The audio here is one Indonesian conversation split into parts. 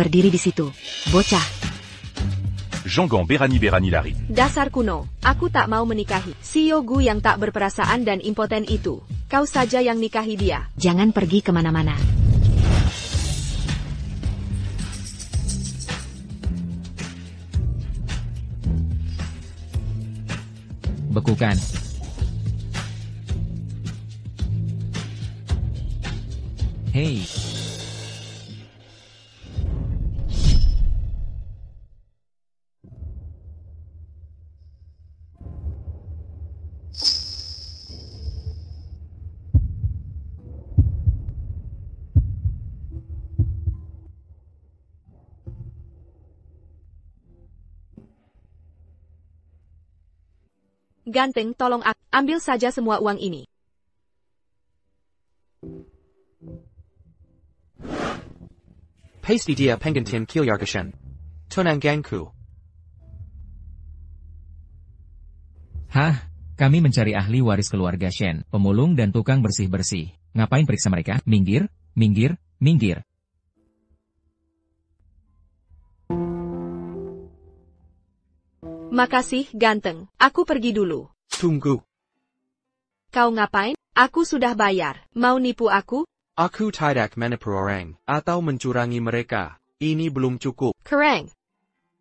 berdiri di situ. Bocah. Jean-Gant berani lari. Dasar kuno, aku tak mau menikahi si Yogu yang tak berperasaan dan impoten itu. Kau saja yang nikahi dia. Jangan pergi kemana-mana. Bekukan. Hei. Ganteng, tolong ambil saja semua uang ini. Pasty dia pengantin Kilyargashen. Tonanganku. Hah? Kami mencari ahli waris keluarga Shen, pemulung dan tukang bersih-bersih. Ngapain periksa mereka? Minggir, minggir, minggir. Makasih, ganteng. Aku pergi dulu. Tunggu. Kau ngapain? Aku sudah bayar. Mau nipu aku? Aku tidak menipu orang, atau mencurangi mereka. Ini belum cukup. Kereng.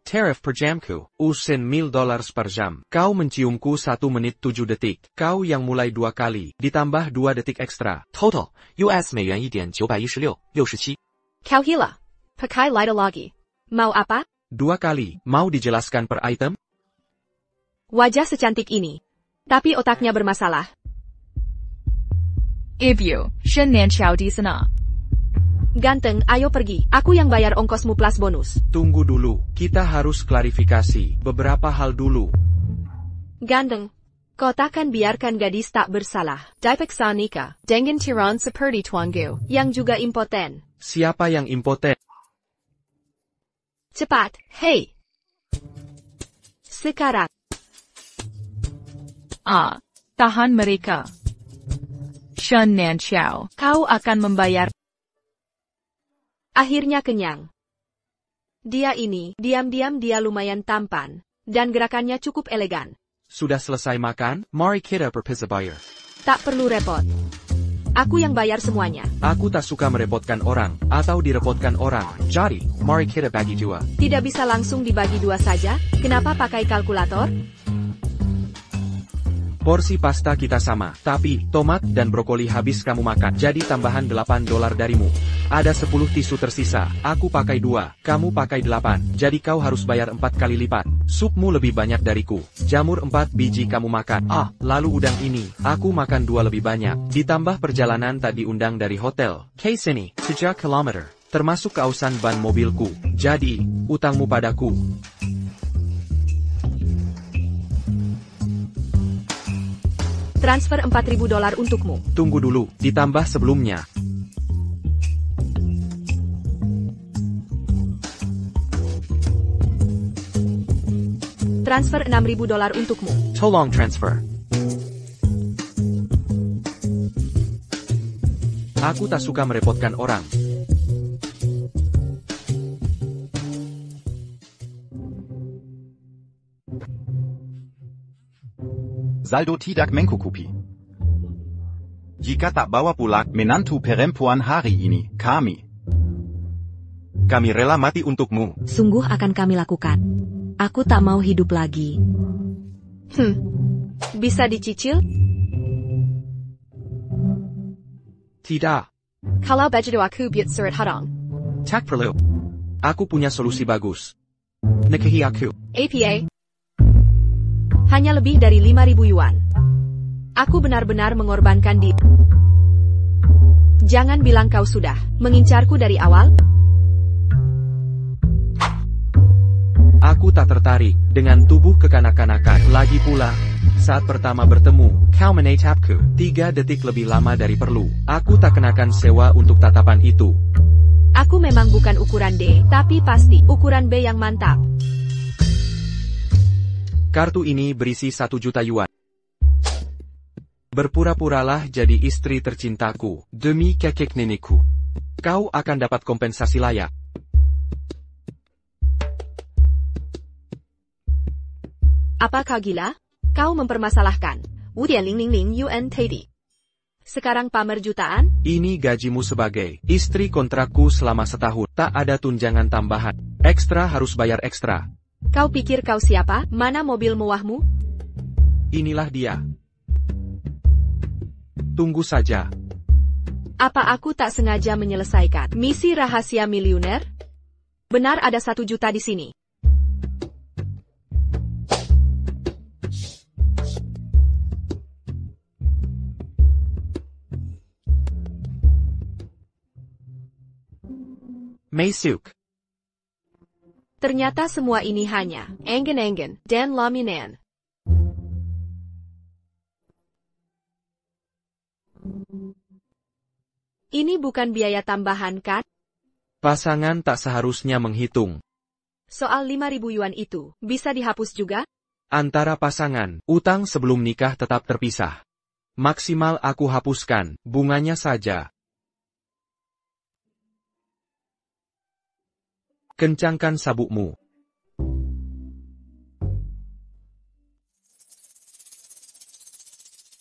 Tarif per jamku, usin $1000 per jam. Kau menciumku 1 menit 7 detik. Kau yang mulai 2 kali, ditambah 2 detik ekstra. Total, US $1.916, 67. Kau hila. Pakai lighter lagi. Mau apa? 2 kali, mau dijelaskan per item? Wajah secantik ini. Tapi otaknya bermasalah. Ibu, Shen Nian Xiao di sana. Ganteng, ayo pergi. Aku yang bayar ongkosmu plus bonus. Tunggu dulu, kita harus klarifikasi beberapa hal dulu. Ganteng, kau takkan biarkan gadis tak bersalah. Dipaksa nikah dengan tiran seperti Tuangu. Yang juga impoten. Siapa yang impoten? Cepat, hei. Sekarang. Tahan mereka. Shen Nian Xiao, kau akan membayar. Akhirnya kenyang. Dia ini, diam-diam dia lumayan tampan. Dan gerakannya cukup elegan. Sudah selesai makan? Mari kita berpisah bayar. Tak perlu repot. Aku yang bayar semuanya. Aku tak suka merepotkan orang, atau direpotkan orang. Jadi, mari kita bagi 2. Tidak bisa langsung dibagi 2 saja? Kenapa pakai kalkulator? Porsi pasta kita sama, tapi tomat dan brokoli habis kamu makan. Jadi tambahan $8 darimu. Ada 10 tisu tersisa. Aku pakai 2, kamu pakai 8. Jadi kau harus bayar 4 kali lipat. Supmu lebih banyak dariku. Jamur 4 biji kamu makan. Lalu udang ini, aku makan 2 lebih banyak. Ditambah perjalanan tak diundang dari hotel. Case ini, 3 km. Termasuk keausan ban mobilku. Jadi, utangmu padaku. Transfer $4.000 untukmu. Tunggu dulu, ditambah sebelumnya. Transfer $6.000 untukmu. Tolong transfer. Aku tak suka merepotkan orang. Saldo tidak mencukupi. Jika tak bawa pulang menantu perempuan hari ini, kami rela mati untukmu. Sungguh akan kami lakukan. Aku tak mau hidup lagi. Bisa dicicil? Tidak. Kalau begitu aku buat surat hadang. Tak perlu. Aku punya solusi bagus. Nikahi aku. APA. Hanya lebih dari 5.000 yuan. Aku benar-benar mengorbankan diri. Jangan bilang kau sudah mengincarku dari awal. Aku tak tertarik dengan tubuh kekanak-kanakan. Lagi pula, saat pertama bertemu, kau menatapku 3 detik lebih lama dari perlu. Aku tak kenakan sewa untuk tatapan itu. Aku memang bukan ukuran D, tapi pasti ukuran B yang mantap. Kartu ini berisi 1 juta yuan. Berpura-puralah jadi istri tercintaku, demi kakek nenekku. Kau akan dapat kompensasi layak. Apa kau gila? Kau mempermasalahkan. Wudian Ling Ling Ling Yuan Tadi. Sekarang pamer jutaan? Ini gajimu sebagai istri kontrakku selama setahun. Tak ada tunjangan tambahan. Ekstra harus bayar ekstra. Kau pikir kau siapa? Mana mobil mewahmu? Inilah dia. Tunggu saja. Apa aku tak sengaja menyelesaikan misi rahasia miliuner? Benar ada 1 juta di sini. Masuk. Ternyata semua ini hanya enggan-enggan dan laminan. Ini bukan biaya tambahan kan? Pasangan tak seharusnya menghitung. Soal 5.000 yuan itu, bisa dihapus juga? Antara pasangan, utang sebelum nikah tetap terpisah. Maksimal aku hapuskan, bunganya saja. Kencangkan sabukmu.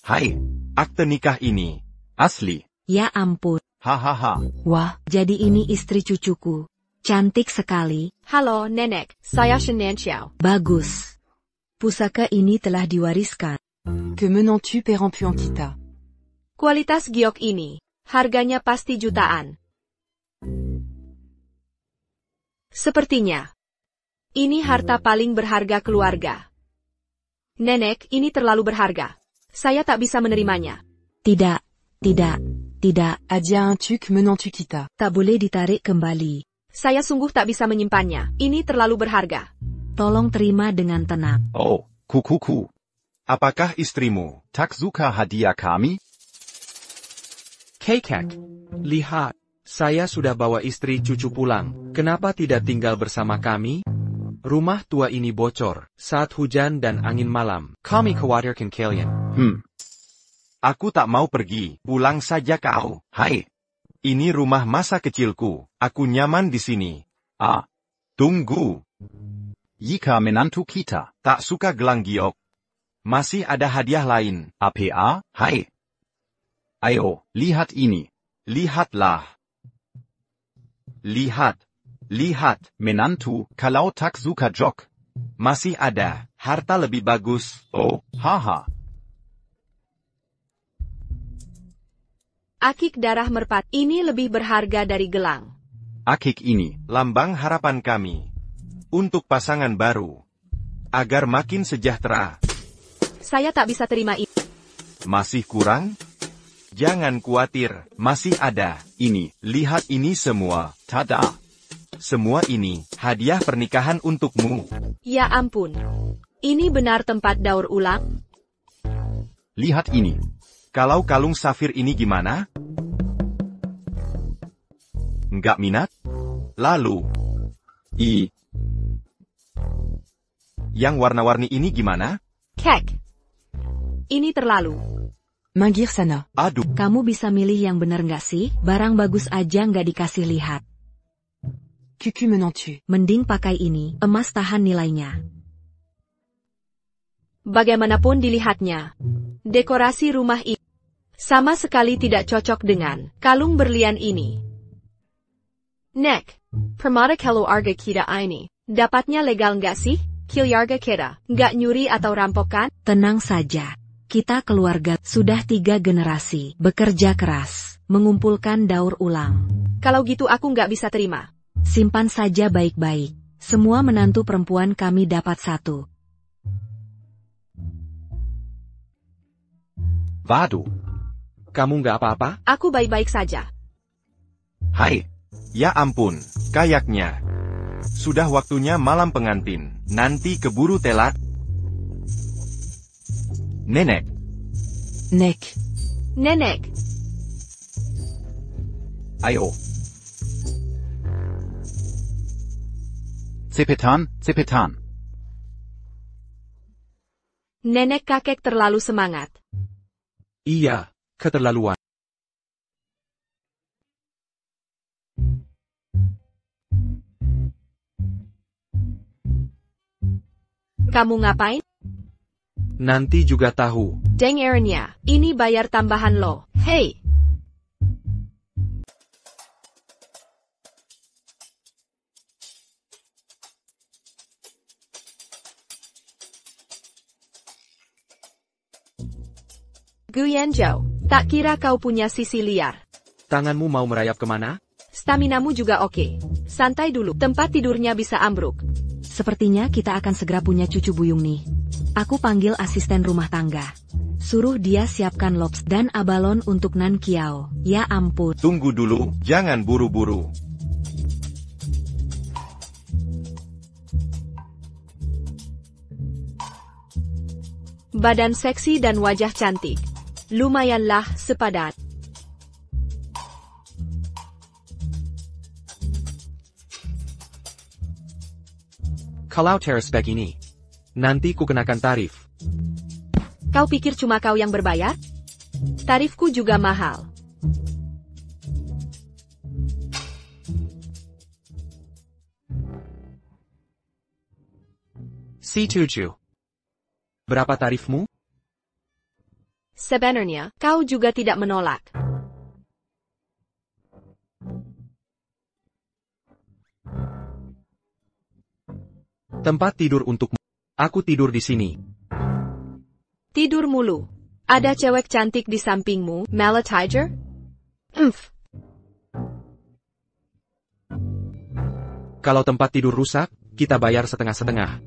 Hai, akte nikah ini. Asli. Ya ampun. Hahaha. Wah, jadi ini istri cucuku. Cantik sekali. Halo, Nenek. Saya Shen Xiao. Bagus. Pusaka ini telah diwariskan. Que menons-tu Perempuan kita? Kualitas giok ini, harganya pasti jutaan. Sepertinya, ini harta paling berharga keluarga. Nenek, ini terlalu berharga. Saya tak bisa menerimanya. Tidak, tidak, tidak. Adia un tuc menons-tu kita? Tak boleh ditarik kembali. Saya sungguh tak bisa menyimpannya. Ini terlalu berharga. Tolong terima dengan tenang. Oh, kukuku. Apakah istrimu tak suka hadiah kami? Kekek. Lihat, saya sudah bawa istri cucu pulang. Kenapa tidak tinggal bersama kami? Rumah tua ini bocor saat hujan dan angin malam. Kami khawatirkan kalian. Aku tak mau pergi, pulang saja kau. Hai. Ini rumah masa kecilku, aku nyaman di sini. Ah. Tunggu. Jika menantu kita tak suka gelang giok, masih ada hadiah lain. APA, hai. Ayo, lihat ini. Lihatlah. Lihat. Lihat, menantu, kalau tak suka jok. Masih ada, harta lebih bagus. Oh, haha. Akik darah merpat, ini lebih berharga dari gelang. Akik ini, lambang harapan kami. Untuk pasangan baru. Agar makin sejahtera. Saya tak bisa terima ini. Masih kurang? Jangan khawatir, masih ada. Ini, lihat ini semua. Tada! Semua ini, hadiah pernikahan untukmu. Ya ampun. Ini benar tempat daur ulang? Lihat ini. Kalau kalung safir ini gimana? Nggak minat? Lalu. Yang warna-warni ini gimana? Kek. Ini terlalu. Minggir sana. Aduh. Kamu bisa milih yang benar nggak sih? Barang bagus aja nggak dikasih lihat. Cucu menons-tu? Mending pakai ini, emas tahan nilainya. Bagaimanapun dilihatnya, dekorasi rumah ini sama sekali tidak cocok dengan kalung berlian ini. Nek, permata kalau harga kita ini, dapatnya legal nggak sih? Kilarga kita, nggak nyuri atau rampok kan? Tenang saja. Kita keluarga sudah 3 generasi, bekerja keras, mengumpulkan daur ulang. Kalau gitu aku nggak bisa terima. Simpan saja baik-baik. Semua menantu perempuan kami dapat 1. Waduh. Kamu nggak apa-apa? Aku baik-baik saja. Hai. Ya ampun, kayaknya. Sudah waktunya malam pengantin. Nanti keburu telat. Nenek. Nek. Nenek. Ayo. Cepetan, cepetan. Nenek kakek terlalu semangat. Iya, keterlaluan. Kamu ngapain? Nanti juga tahu. Deng Aaronnya, ini bayar tambahan lo. Hey! Guyanjo, tak kira kau punya sisi liar. Tanganmu mau merayap kemana? Staminamu juga oke. Santai dulu, tempat tidurnya bisa ambruk. Sepertinya kita akan segera punya cucu buyung nih. Aku panggil asisten rumah tangga. Suruh dia siapkan lops dan abalon untuk Nan Kiao. Ya ampun. Tunggu dulu, jangan buru-buru. Badan seksi dan wajah cantik. Lumayanlah sepadan. Kalau terspek ini, nanti ku kenakan tarif. Kau pikir cuma kau yang berbayar? Tarifku juga mahal. Si Cucu. Berapa tarifmu? Sebenarnya, kau juga tidak menolak. Tempat tidur untukmu. Aku tidur di sini. Tidur mulu. Ada cewek cantik di sampingmu, Malatiger? Kalau tempat tidur rusak, kita bayar setengah-setengah.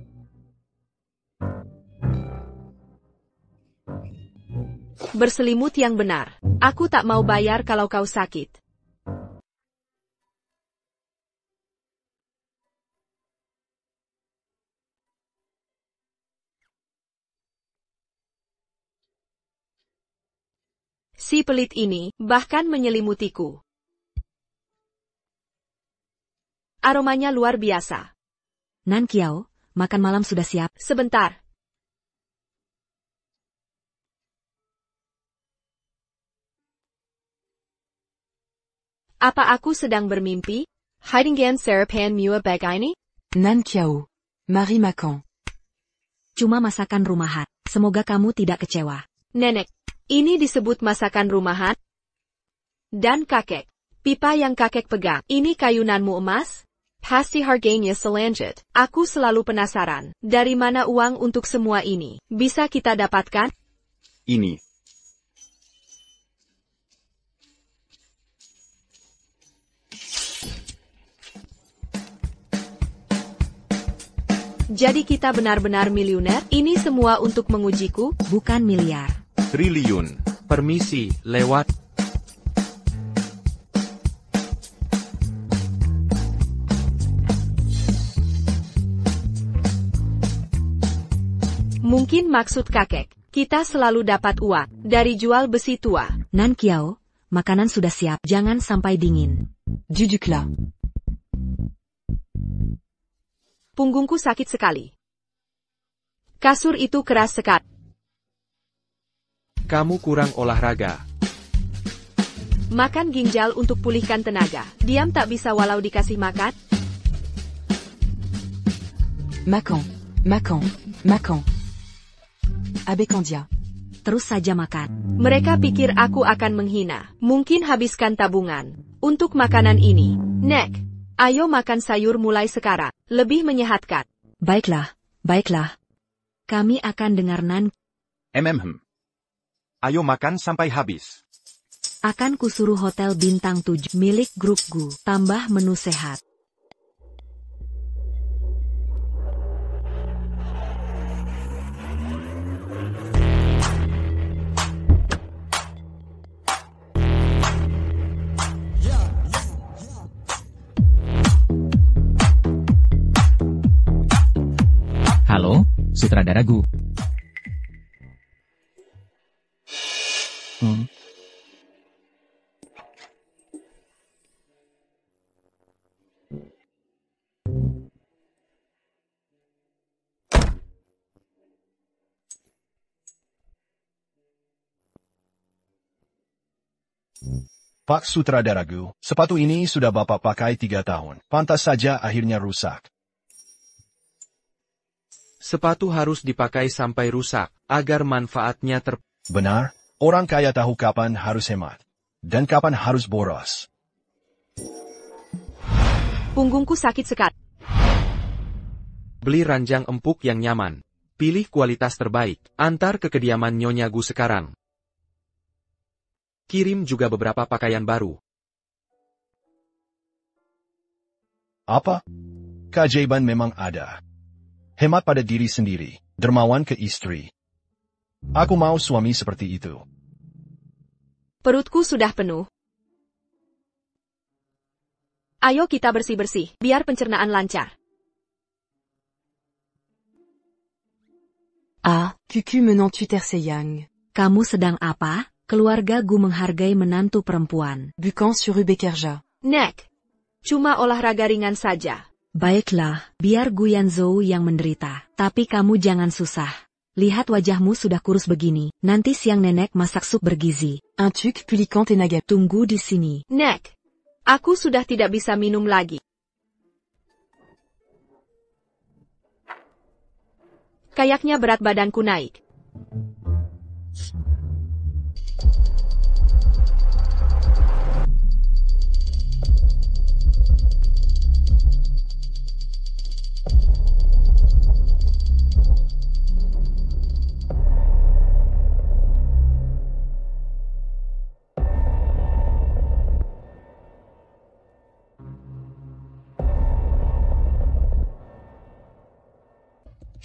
Berselimut yang benar. Aku tak mau bayar kalau kau sakit. Si pelit ini bahkan menyelimutiku. Aromanya luar biasa. Nan Kiao, makan malam sudah siap. Sebentar. Apa aku sedang bermimpi? Heidingen sarapan mua bagaini? Nan Kiao. Marie Macan. Cuma masakan rumahan. Semoga kamu tidak kecewa. Nenek, ini disebut masakan rumahan? Dan kakek, pipa yang kakek pegang, ini kayunanmu emas? Pasti harganya selanjut. Aku selalu penasaran, dari mana uang untuk semua ini? Bisa kita dapatkan? Ini. Jadi kita benar-benar miliuner? Ini semua untuk mengujiku? Bukan miliar. Triliun. Permisi, lewat. Mungkin maksud kakek, kita selalu dapat uang dari jual besi tua. Nan Kiao, makanan sudah siap. Jangan sampai dingin. Duduklah. Punggungku sakit sekali. Kasur itu keras sekali. Kamu kurang olahraga. Makan ginjal untuk pulihkan tenaga. Diam tak bisa walau dikasih makan? Macan. Macan. Macan. Abekandia. Terus saja makan. Mereka pikir aku akan menghina. Mungkin habiskan tabungan untuk makanan ini. Nek, ayo makan sayur mulai sekarang. Lebih menyehatkan. Baiklah, baiklah. Kami akan dengar Nan. Ayo makan sampai habis. Akan kusuruh hotel bintang 7 milik grup Gu. Tambah menu sehat. Halo, sutradara Gu. Pak Sutradara Gu, sepatu ini sudah Bapak pakai 3 tahun. Pantas saja akhirnya rusak. Sepatu harus dipakai sampai rusak, agar manfaatnya Benar, orang kaya tahu kapan harus hemat. Dan kapan harus boros. Punggungku sakit sekali. Beli ranjang empuk yang nyaman. Pilih kualitas terbaik. Antar ke kediaman Nyonya Gu sekarang. Kirim juga beberapa pakaian baru. Apa? Keajaiban memang ada. Hemat pada diri sendiri, dermawan ke istri. Aku mau suami seperti itu. Perutku sudah penuh. Ayo kita bersih-bersih, biar pencernaan lancar. Ah, Cucu menantu Terseyang. Kamu sedang apa? Keluarga Gu menghargai menantu perempuan. Bukan sur Ubekerja. Nek, cuma olahraga ringan saja. Baiklah, biar Gu Yanzhou yang menderita. Tapi kamu jangan susah. Lihat wajahmu sudah kurus begini. Nanti siang nenek masak sup bergizi. Un tuc pulicant et nagat. Tunggu di sini. Nek, aku sudah tidak bisa minum lagi. Kayaknya berat badanku naik.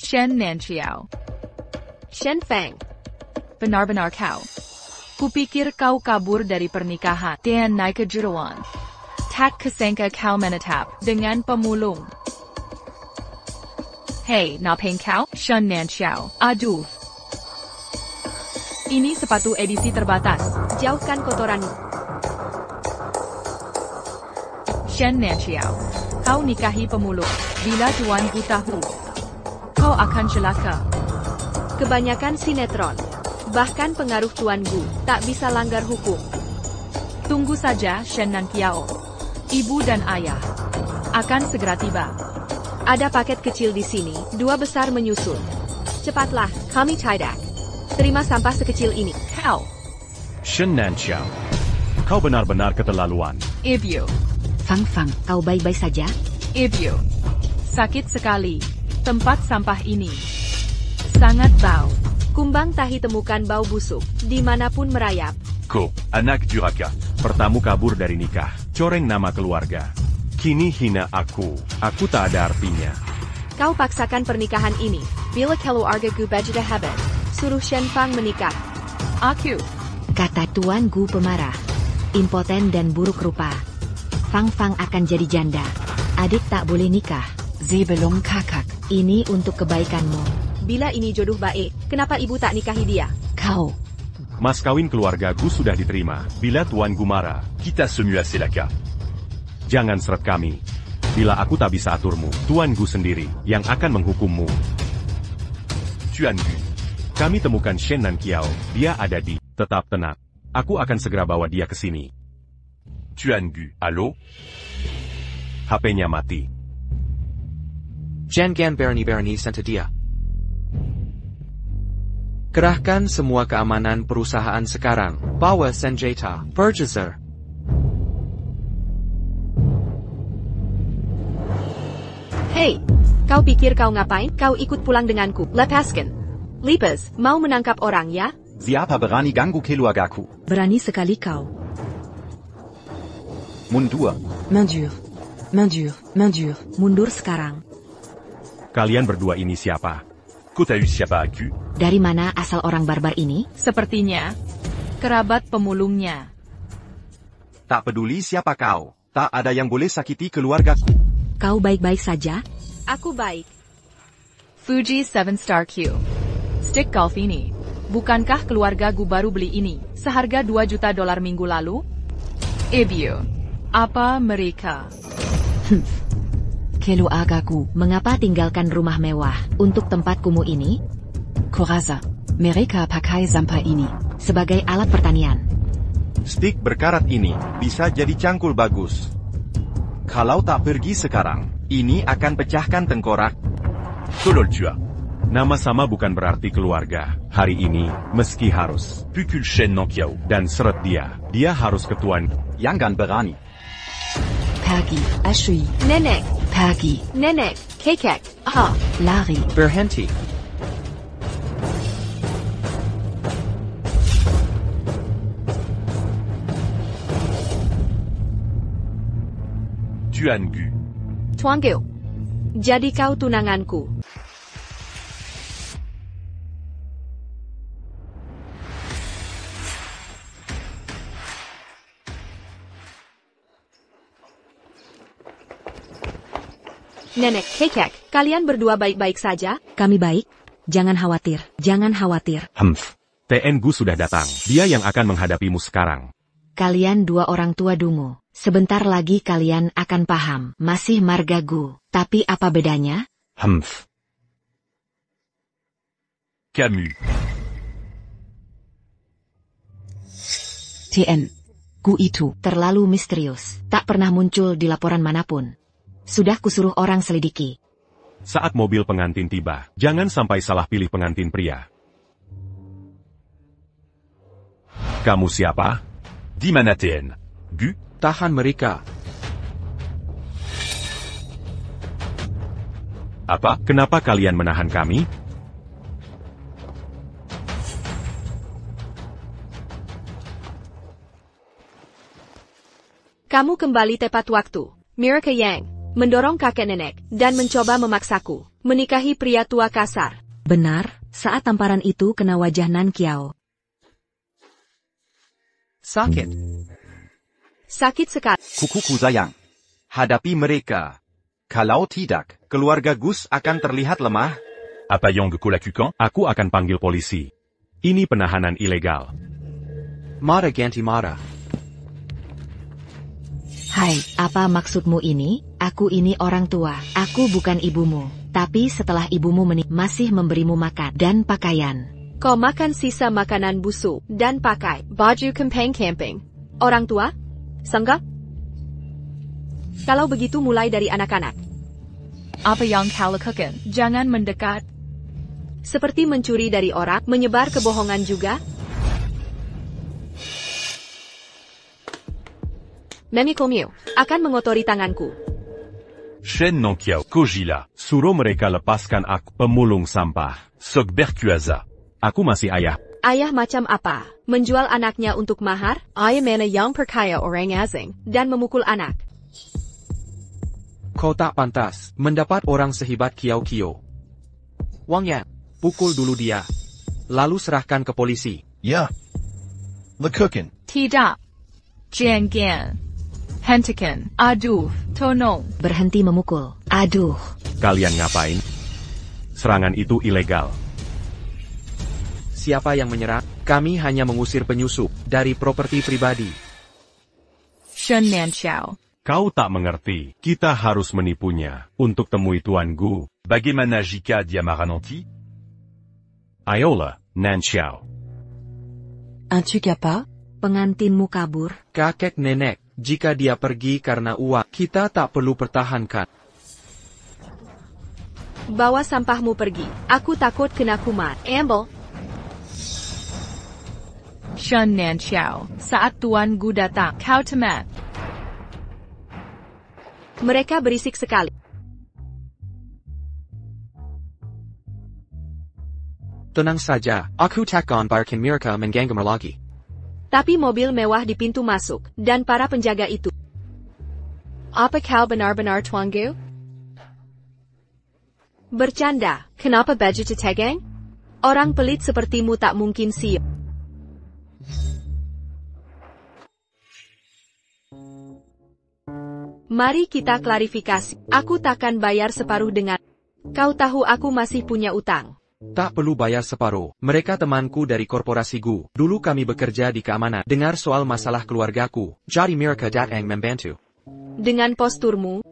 Shen Nanqiao. Shen Feng. Benar-benar kau. Kupikir kau kabur dari pernikahan dan naik ke Juruan. Tak kusangka kau menetap dengan pemulung. Hei, ngapain kau? Shen Nanqiao. Aduh. Ini sepatu edisi terbatas. Jauhkan kotoranmu. Shen Nanqiao. Kau nikahi pemulung. Bila tuanku tahu, kau akan celaka. Kebanyakan sinetron. Bahkan pengaruh Tuan Gu tak bisa langgar hukum. Tunggu saja, Shen Nanqiao. Ibu dan ayah akan segera tiba. Ada paket kecil di sini, 2 besar menyusul. Cepatlah, kami tidak. Terima sampah sekecil ini. Kau, Shen Nanqiao. Kau benar-benar keterlaluan. Ibu, Fang Fang, kau baik-baik saja? Ibu. Sakit sekali. Tempat sampah ini sangat bau. Kumbang tahi temukan bau busuk, dimanapun merayap. Kau, anak durhaka. Pertamu kabur dari nikah. Coreng nama keluarga. Kini hina aku. Aku tak ada artinya. Kau paksakan pernikahan ini. Bila keluarga Gu bajida habis, suruh Shen Fang menikah. Aku, Kata Tuan Gu pemarah. Impoten dan buruk rupa. Fang Fang akan jadi janda. Adik tak boleh nikah. Zebelum kakak. Ini untuk kebaikanmu. Bila ini jodoh baik, kenapa ibu tak nikahi dia? Kau. Mas kawin keluarga Gu sudah diterima. Bila Tuan Gu marah, kita semua silakan. Jangan seret kami. Bila aku tak bisa aturmu, Tuan Gu sendiri yang akan menghukummu. Tuan Gu, kami temukan Shen Nanqiao. Dia ada di. Tetap tenang. Aku akan segera bawa dia ke sini. Tuan Gu, halo? HP-nya mati. Jangan berani-berani sentuh dia. Kerahkan semua keamanan perusahaan sekarang. Bawa senjata. Purchaser. Hei, kau pikir kau ngapain? Kau ikut pulang denganku. Lepaskan. Lipas, mau menangkap orang ya? Siapa berani ganggu keluargaku? Berani sekali kau. Mundur. Main dure. Main dure. Main dure. Mundur sekarang. Kalian berdua ini siapa? Ku tahu siapa aku. Dari mana asal orang barbar ini? sepertinya kerabat pemulungnya. Tak peduli siapa kau. Tak ada yang boleh sakiti keluargaku. Kau baik-baik saja? Aku baik. Fuji 7-star Q. Stick golf ini. Bukankah keluarga Gu baru beli ini seharga $2 juta minggu lalu? Ibu, apa mereka? Keluargaku. Mengapa tinggalkan rumah mewah untuk tempat kumuh ini? Koraza. Mereka pakai sampah ini Sebagai alat pertanian. Stik berkarat ini bisa jadi cangkul bagus. Kalau tak pergi sekarang, ini akan pecahkan tengkorak. Tolol jua. Nama sama bukan berarti keluarga. Hari ini, meski harus. Pukul Shen Nongqiao. Dan seret dia. Dia harus ke Tuan. Jangan berani. Pergi, Ashui, Nenek, Pergi, nenek, kekek, aha, Lari, Berhenti. Tuan Gu. Tuangu. Jadi kau tunanganku. Nenek kekek, kalian berdua baik-baik saja? Kami baik. Jangan khawatir, jangan khawatir. TN Gu sudah datang. Dia yang akan menghadapimu sekarang. Kalian dua orang tua dungu. Sebentar lagi kalian akan paham. Masih marga Gu. Tapi apa bedanya? Camus. TN, Gu itu, Terlalu misterius. Tak pernah muncul di laporan manapun. Sudah kusuruh orang selidiki. Saat mobil pengantin tiba, jangan sampai salah pilih pengantin pria. Kamu siapa? Di mana TN? Gu? Tahan mereka. Apa? Kenapa kalian menahan kami? Kamu kembali tepat waktu. Mirka Yang mendorong kakek nenek dan mencoba memaksaku menikahi pria tua kasar. Benar, saat tamparan itu kena wajah Nan Kiao. Sakit. Sakit sekali. Kukuku sayang. Hadapi mereka. Kalau tidak, keluarga Gus akan terlihat lemah. Apa yang Gu lakukan? Aku akan panggil polisi. Ini penahanan ilegal. Mara ganti mara. Hai, apa maksudmu ini? Aku ini orang tua. Aku bukan ibumu. Tapi setelah ibumu masih memberimu makan dan pakaian. Kau makan sisa makanan busuk dan pakai baju camping. Orang tua? Sangga? Kalau begitu mulai dari anak-anak. Apa yang kau lakukan? Jangan mendekat. Seperti mencuri dari orang, menyebar kebohongan juga. Memikomio akan mengotori tanganku. Shen Nongqiao, Kojila, suruh mereka lepaskan aku, pemulung sampah. Sok berkuasa. Aku masih ayah. Ayah macam apa? Menjual anaknya untuk mahar? Ayah mana yang perkaya orang asing dan memukul anak. Kau tak pantas mendapat orang sehebat Kiao Kio. Wang Yan, pukul dulu dia. Lalu serahkan ke polisi. Ya. Lekukan. Tidak. Jangan. Hentikan. Aduh, tolong. Berhenti memukul. Aduh. Kalian ngapain? Serangan itu ilegal. Siapa yang menyerang? Kami hanya mengusir penyusup dari properti pribadi. Shen Nanchao. Kau tak mengerti. Kita harus menipunya. Untuk temui Tuan Gu. Bagaimana jika dia marah nanti? Ayolah, Nanchao. un truc à pas? Pengantinmu kabur. Kakek nenek, jika dia pergi karena uang, kita tak perlu pertahankan. Bawa sampahmu pergi. Aku takut kena kumat. Amble. Shen Nanchao. Saat Tuan Gu datang, kau temat. Mereka berisik sekali. Tenang saja, aku takkan biarkan mereka mengganggu lagi. Tapi mobil mewah di pintu masuk, dan para penjaga itu. Apa kau benar-benar Tuan Gu? Bercanda, kenapa baju tetegang? Orang pelit sepertimu tak mungkin siap. Mari kita klarifikasi. Aku takkan bayar separuh dengan. Kau tahu aku masih punya utang. Tak perlu bayar separuh. Mereka temanku dari korporasi Gu. Dulu kami bekerja di keamanan. Dengar soal masalah keluargaku. Jadi mereka datang membantu. Dengan posturmu.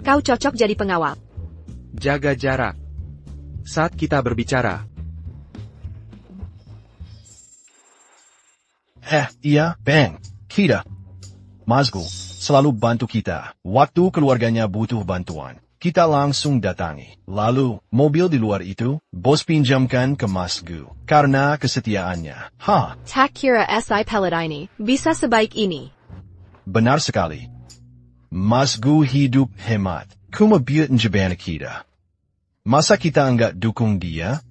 Kau cocok jadi pengawal. Jaga jarak. Saat kita berbicara. Iya, bang. Kita. Mazgul. selalu bantu kita. Waktu keluarganya butuh bantuan, kita langsung datangi. Lalu, mobil di luar itu, bos pinjamkan ke Mas Gu. Karena kesetiaannya. Tak kira si pelit ini bisa sebaik ini. Benar sekali. Mas Gu hidup hemat. Kumabiut njabana kita. Masa kita enggak dukung dia?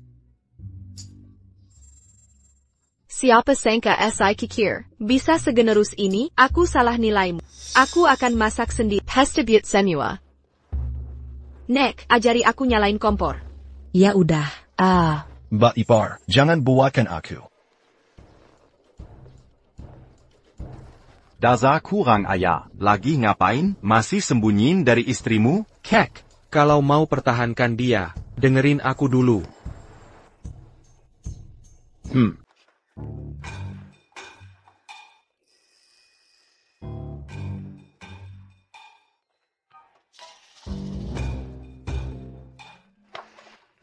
Siapa sangka si kikir bisa segenerus ini? Aku salah nilaimu. Aku akan masak sendiri. Hestibut semua. Nek, ajari aku nyalain kompor. Ya udah. Mbak Ipar, jangan buatkan aku. Dasar kurang ayah. Lagi ngapain? Masih sembunyiin dari istrimu? Kek, kalau mau pertahankan dia, dengerin aku dulu.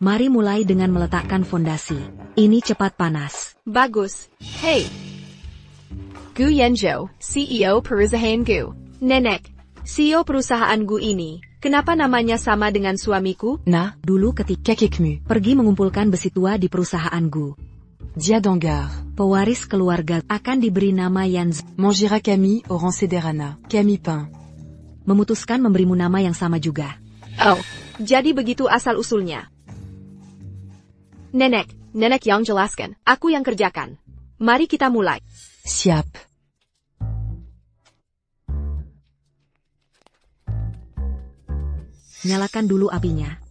Mari mulai dengan meletakkan fondasi. Ini cepat panas. Bagus. Hey. Gu Yenjo, CEO perusahaan Gu. Nenek, CEO perusahaan Gu ini, kenapa namanya sama dengan suamiku? Na, Dulu ketika Kakekmu, pergi mengumpulkan besi tua di perusahaan Gu, Diadangar, pewaris keluarga akan diberi nama Yanz. Mangira Camille Oran Sederhana, Camille Pain. Memutuskan memberimu nama yang sama juga. Oh, jadi begitu asal-usulnya. Nenek yang jelaskan, aku yang kerjakan. Mari kita mulai. Siap. Nyalakan dulu apinya.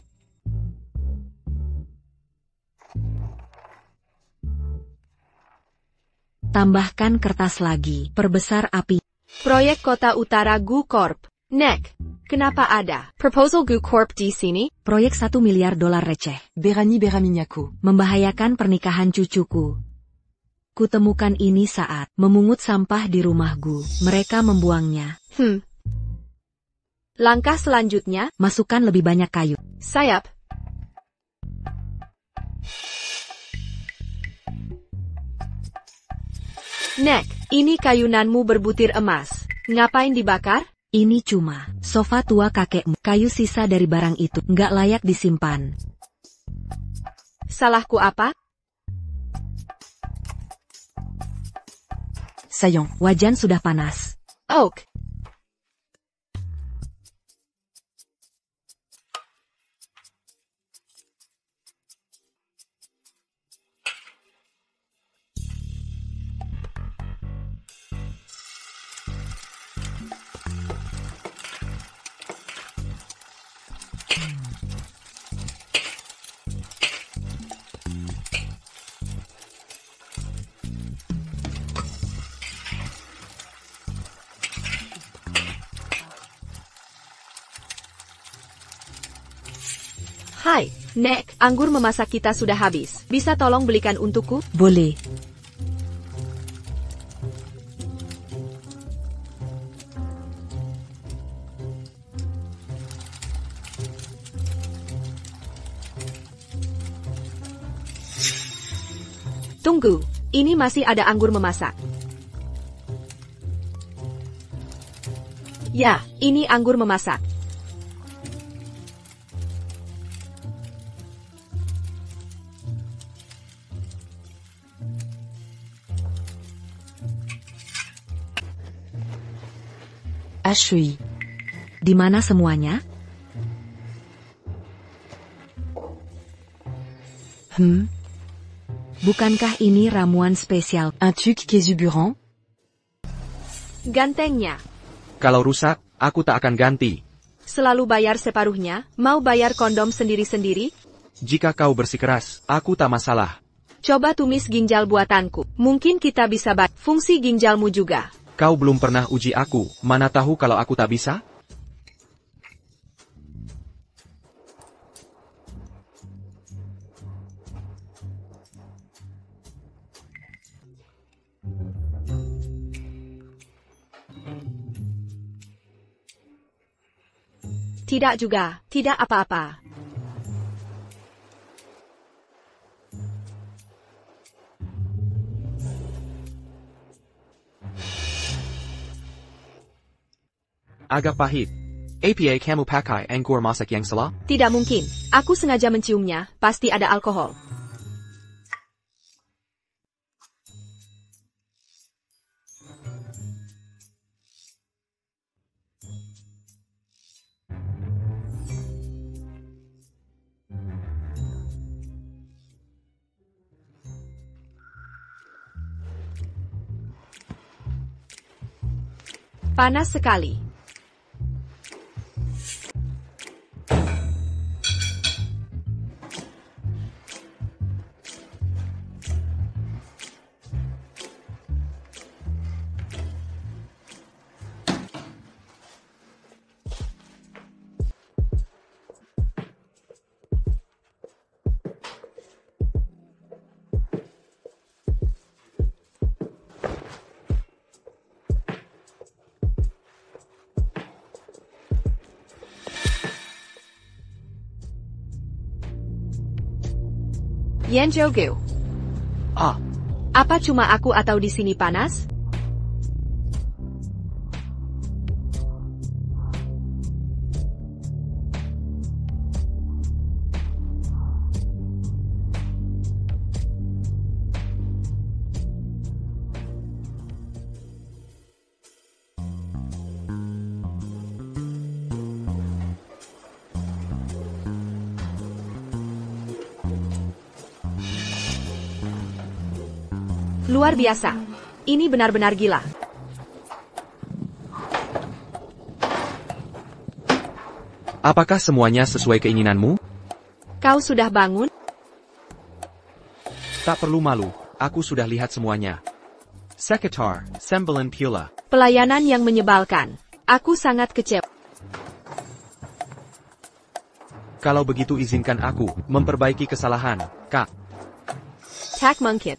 Tambahkan kertas lagi. Perbesar api. Proyek Kota Utara Gu Corp. Nek, kenapa ada proposal Gu Corp di sini? Proyek $1 miliar receh. Berani Beraminyaku. Membahayakan pernikahan cucuku. Kutemukan ini saat memungut sampah di rumah Gu. Mereka membuangnya. Langkah selanjutnya, Masukkan lebih banyak kayu. sayap. Nek, ini kayunanmu berbutir emas. Ngapain dibakar? Ini cuma sofa tua kakekmu. Kayu sisa dari barang itu nggak layak disimpan. Salahku apa? Sayang. Wajan sudah panas. Oak. Hai, Nek, anggur memasak kita sudah habis. Bisa tolong belikan untukku? Boleh. Tunggu, ini masih ada anggur memasak. Ya, ini anggur memasak. Ashui. Di mana semuanya? Bukankah ini ramuan spesial? Un truc quesuburant? Gantengnya. Kalau rusak, aku tak akan ganti. Selalu bayar separuhnya, mau bayar kondom sendiri-sendiri? Jika kau bersikeras, aku tak masalah. Coba tumis ginjal buatanku. Mungkin kita bisa fungsi ginjalmu juga. Kau belum pernah uji aku, mana tahu kalau aku tak bisa? Tidak juga, tidak apa-apa. agak pahit. Apa kamu pakai anggur masak yang salah? Tidak mungkin. Aku sengaja menciumnya, pasti ada alkohol. Panas sekali. Yanjogu. Ah, Apa cuma aku atau di sini panas? Luar biasa. Ini benar-benar gila. apakah semuanya sesuai keinginanmu? Kau sudah bangun? Tak perlu malu, aku sudah lihat semuanya. Sekitar, sembilan pula. Pelayanan yang menyebalkan. Aku sangat kecewa. Kalau begitu izinkan aku memperbaiki kesalahan, Kak. Tak mungkin.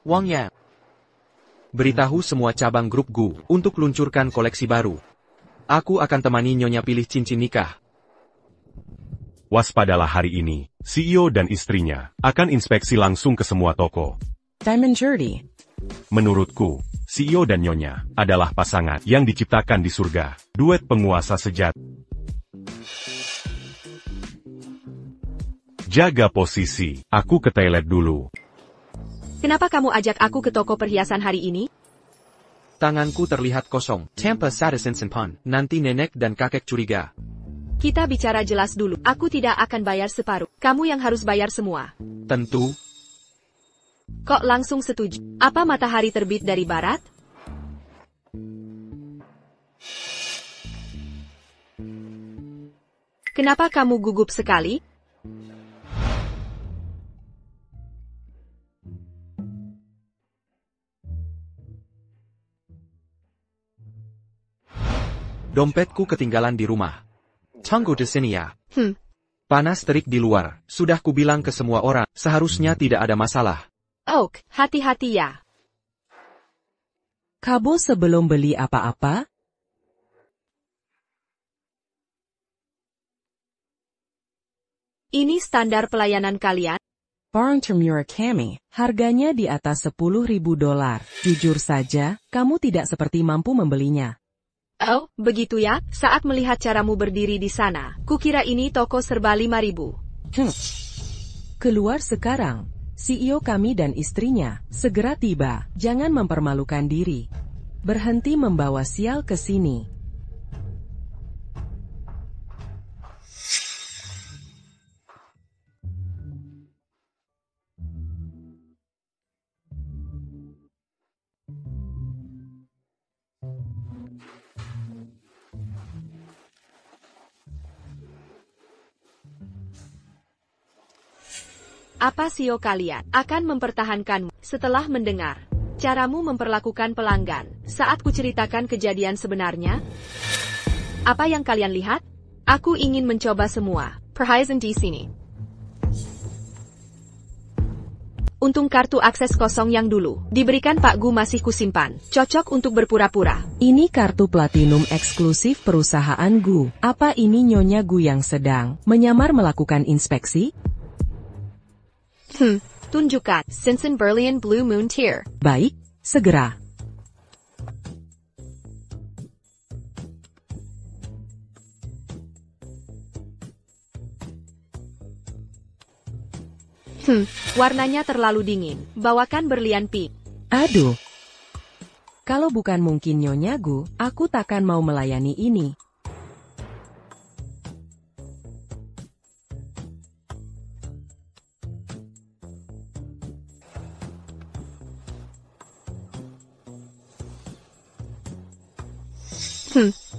Wang Yang. Beritahu semua cabang grup Gu untuk luncurkan koleksi baru. Aku akan temani Nyonya pilih cincin nikah. Waspadalah hari ini, CEO dan istrinya akan inspeksi langsung ke semua toko. Diamond Journey. Menurutku, CEO dan Nyonya adalah pasangan yang diciptakan di surga, duet penguasa sejati. Jaga posisi, aku ke toilet dulu. Kenapa kamu ajak aku ke toko perhiasan hari ini? Tanganku terlihat kosong. Tanpa Sadison Senpan, nanti nenek dan kakek curiga. Kita bicara jelas dulu. Aku tidak akan bayar separuh. Kamu yang harus bayar semua. Tentu. Kok langsung setuju? Apa matahari terbit dari barat? Kenapa kamu gugup sekali? Dompetku ketinggalan di rumah. Tunggu di sini ya. Panas terik di luar. Sudah kubilang ke semua orang, seharusnya tidak ada masalah. Oak, hati-hati ya. Kabo sebelum beli apa-apa? Ini standar pelayanan kalian? Barang Murakami, harganya di atas $10.000. Jujur saja, kamu tidak seperti mampu membelinya. Oh, begitu ya? Saat melihat caramu berdiri di sana, kukira ini toko serba 5.000. Keluar sekarang. CEO kami dan istrinya segera tiba. Jangan mempermalukan diri. Berhenti membawa sial ke sini. Apa CEO kalian akan mempertahankanmu setelah mendengar caramu memperlakukan pelanggan saat kuceritakan kejadian sebenarnya? Apa yang kalian lihat? Aku ingin mencoba semua perhiasan di sini. Untung kartu akses kosong yang dulu diberikan Pak Gu masih kusimpan. Cocok untuk berpura-pura. Ini kartu platinum eksklusif perusahaan Gu. Apa ini Nyonya Gu yang sedang menyamar melakukan inspeksi? Tunjukkan Sinsen Berlian Blue Moon Tier. Baik, segera. Warnanya terlalu dingin. Bawakan berlian pink. Aduh. Kalau bukan mungkin Nyonya Gu, aku takkan mau melayani ini.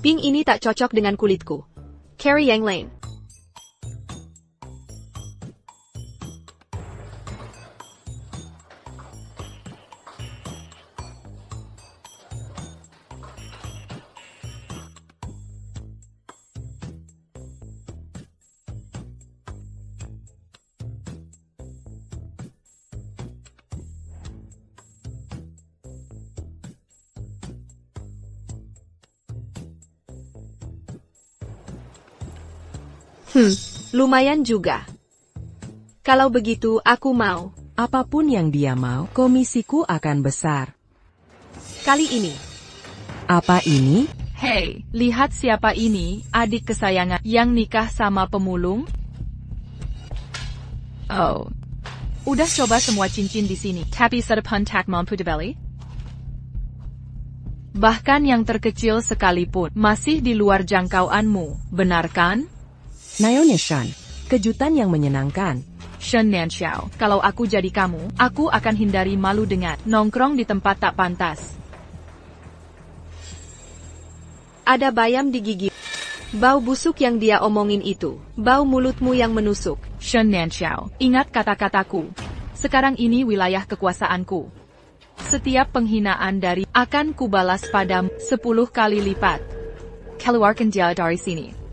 Pink ini tak cocok dengan kulitku. Carry yang lain. Lumayan juga. Kalau begitu, aku mau. Apapun yang dia mau, komisiku akan besar. Kali ini. Apa ini? Hey, lihat siapa ini, adik kesayangan yang nikah sama pemulung? Oh. Udah coba semua cincin di sini, tapi sedepan tak mampu dibeli? Bahkan yang terkecil sekalipun, masih di luar jangkauanmu, benar kan? Naonya Shan, kejutan yang menyenangkan. Shen Nanxiao, kalau aku jadi kamu, aku akan hindari malu dengan nongkrong di tempat tak pantas. Ada bayam di gigi. Bau busuk yang dia omongin itu. Bau mulutmu yang menusuk. Shen Nanxiao, ingat kata-kataku. Sekarang ini wilayah kekuasaanku. Setiap penghinaan dari akan kubalas padamu 10 kali lipat. Keluarkan dia dari sini.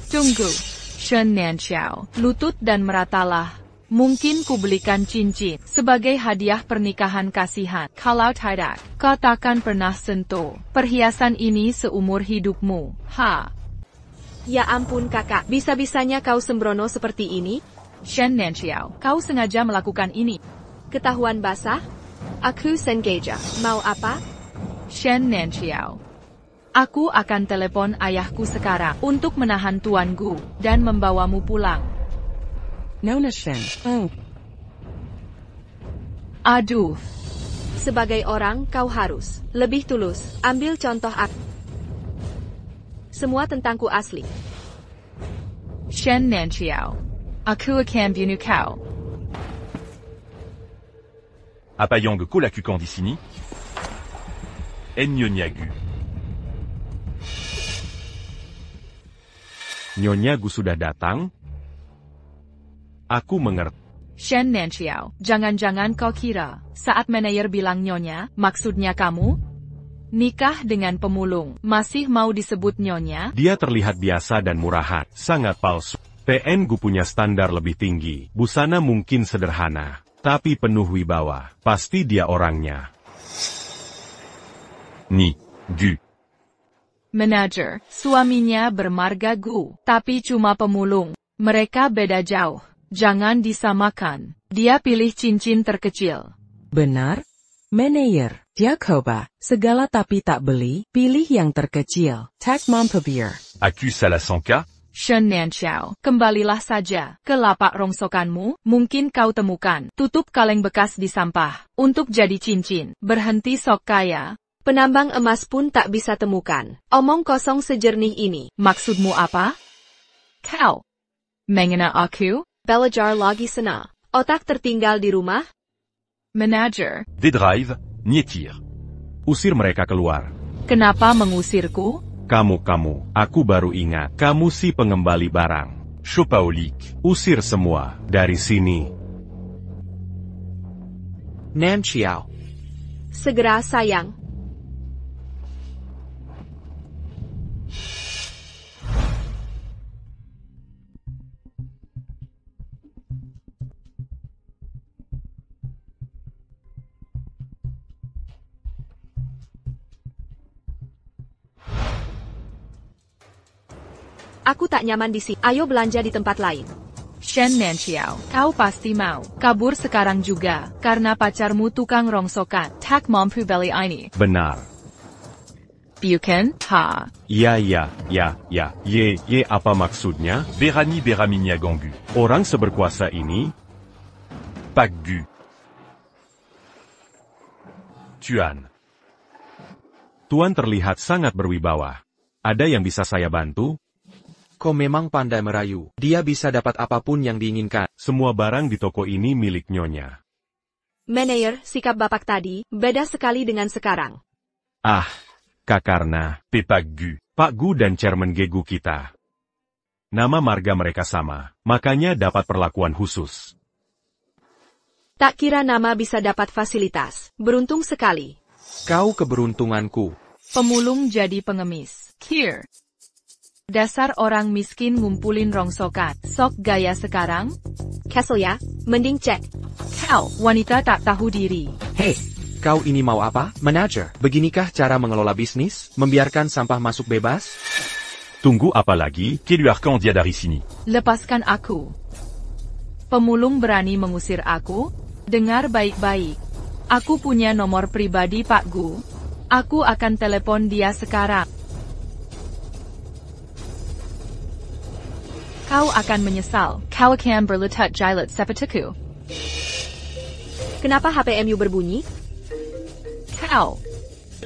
Tunggu, Shen Nanxiao, lutut dan meratalah. Mungkin ku belikan cincin sebagai hadiah pernikahan kasihan. Kalau tidak, kau takkan pernah sentuh perhiasan ini seumur hidupmu. Ha! Ya ampun kakak, bisa-bisanya kau sembrono seperti ini? Shen Nanxiao, kau sengaja melakukan ini. Ketahuan basah? Aku sengaja. Mau apa? Shen Nanxiao. Aku akan telepon ayahku sekarang untuk menahan Tuan Gu dan membawamu pulang. Nona Shen. Aduh. Sebagai orang, kau harus lebih tulus. Ambil contoh aku. Semua tentangku asli. Shen Nanxiao. Aku akan bunuh kau. Apayang Gu la Kukan di sini? Nyonya Gu. Nyonya Gu sudah datang? Aku mengerti. Shen Nanxiao, jangan-jangan kau kira, saat manajer bilang Nyonya, maksudnya kamu? Nikah dengan pemulung, masih mau disebut Nyonya? Dia terlihat biasa dan murahan, sangat palsu. TN Gu punya standar lebih tinggi, busana mungkin sederhana, tapi penuh wibawa, pasti dia orangnya. Ni, Gu. Manajer, suaminya bermarga Gu, tapi cuma pemulung. Mereka beda jauh. Jangan disamakan. Dia pilih cincin terkecil. Benar? Manajer, dia coba, segala tapi tak beli, pilih yang terkecil. Tak mampir. Aku salah sangka? Shen Nanxiao, kembalilah saja ke lapak rongsokanmu, mungkin kau temukan tutup kaleng bekas di sampah, untuk jadi cincin. Berhenti sok kaya. Penambang emas pun tak bisa temukan. Omong kosong sejernih ini. Maksudmu apa? Kau menghina aku? Belajar lagi sana. Otak tertinggal di rumah? Manajer. Dedrive, Nietir. Usir mereka keluar. Kenapa mengusirku? Kamu, aku baru ingat. Kamu si pengembali barang. Chopaolik, usir semua dari sini. Nanxiao. Segera sayang. Aku tak nyaman di sini. Ayo belanja di tempat lain. Shen Nanxiao, kau pasti mau kabur sekarang juga, karena pacarmu tukang rongsokan. Tak mampu beli ini. Benar. Bukan? Ha. Ya, Ye, apa maksudnya? Berani Gangu. Orang seberkuasa ini? Pak Gu. Tuan terlihat sangat berwibawa. Ada yang bisa saya bantu? Kau memang pandai merayu. Dia bisa dapat apapun yang diinginkan. Semua barang di toko ini milik Nyonya. Manager, sikap Bapak tadi beda sekali dengan sekarang. Karena Pak Gu. Pak Gu dan Chairman Gegu kita. Nama marga mereka sama, makanya dapat perlakuan khusus. Tak kira nama bisa dapat fasilitas. Beruntung sekali. Kau keberuntunganku. Pemulung jadi pengemis. Here. Dasar orang miskin ngumpulin rongsokan. Sok gaya sekarang? Castle ya, mending cek. Kau, wanita tak tahu diri. Hei, kau ini mau apa? Manager, beginikah cara mengelola bisnis? Membiarkan sampah masuk bebas? Tunggu apa lagi? Keluarkan dia dari sini. Lepaskan aku. Pemulung berani mengusir aku? Dengar baik-baik. Aku punya nomor pribadi Pak Gu. Aku akan telepon dia sekarang. Kau akan menyesal. Kau akan berlutut jilat sepertiku. Kenapa HPMU berbunyi? Kau.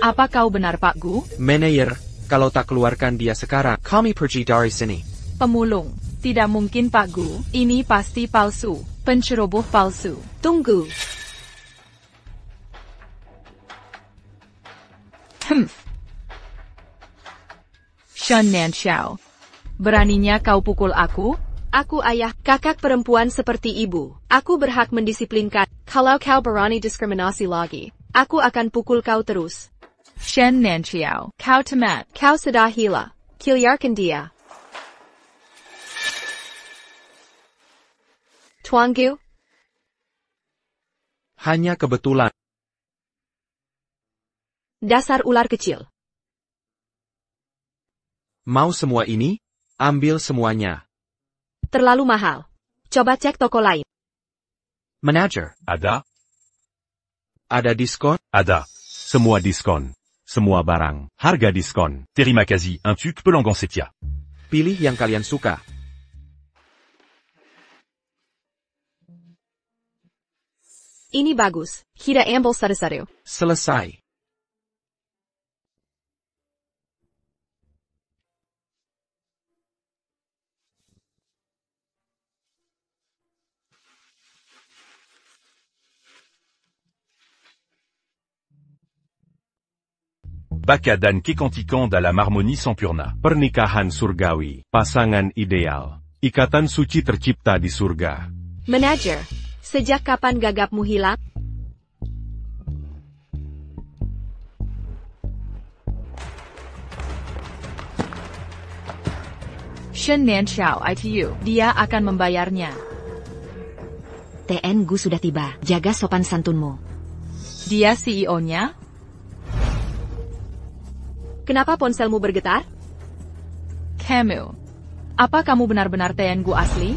Apa kau benar Pak Gu? Manager, kalau tak keluarkan dia sekarang, kami pergi dari sini. Pemulung. Tidak mungkin Pak Gu. Ini pasti palsu. Penceroboh palsu. Tunggu. Shen Nanxiao. Beraninya kau pukul aku? Aku ayah, kakak perempuan seperti ibu. Aku berhak mendisiplinkan. Kalau kau berani diskriminasi lagi, aku akan pukul kau terus. Shen Nanxiao, kau tamat. Kau sudah gila. Kilarkan dia. Tuan Gu? Hanya kebetulan. Dasar ular kecil. Mau semua ini? Ambil semuanya. Terlalu mahal. Coba cek toko lain. Manager. Ada? Ada diskon? Ada. Semua diskon. Semua barang. Harga diskon. Terima kasih, un truc pelanggan setia. Pilih yang kalian suka. Ini bagus. Kita ambil satu-satu. Selesai. Baka dan kecantikan dalam harmoni sempurna. Pernikahan surgawi. Pasangan ideal. Ikatan suci tercipta di surga. Manager, sejak kapan gagapmu hilang? Shen Nanxiao ITU. Dia akan membayarnya. TN Gu sudah tiba. Jaga sopan santunmu. Dia CEO-nya? Kenapa ponselmu bergetar? Kamu. Apa kamu benar-benar TN Gu asli?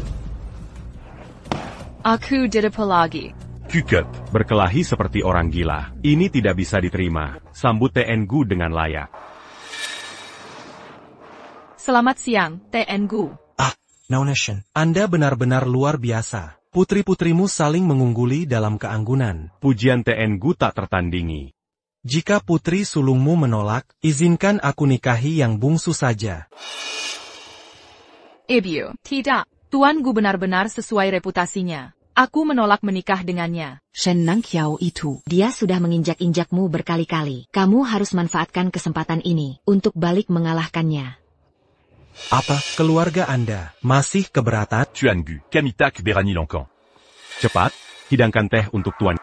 Aku tidak lagi. Kuket. Berkelahi seperti orang gila. Ini tidak bisa diterima. Sambut TN Gu dengan layak. Selamat siang, TN Gu. Nona Shen, Anda benar-benar luar biasa. Putri-putrimu saling mengungguli dalam keanggunan. Pujian TN Gu tak tertandingi. Jika putri sulungmu menolak, izinkan aku nikahi yang bungsu saja. Ibu, tidak. Tuan Gu benar-benar sesuai reputasinya. Aku menolak menikah dengannya. Shen Nanxiao itu, dia sudah menginjak-injakmu berkali-kali. Kamu harus manfaatkan kesempatan ini untuk balik mengalahkannya. Apa, keluarga Anda masih keberatan? Tuan Gu, kami tak berani longkang. Cepat, hidangkan teh untuk Tuan.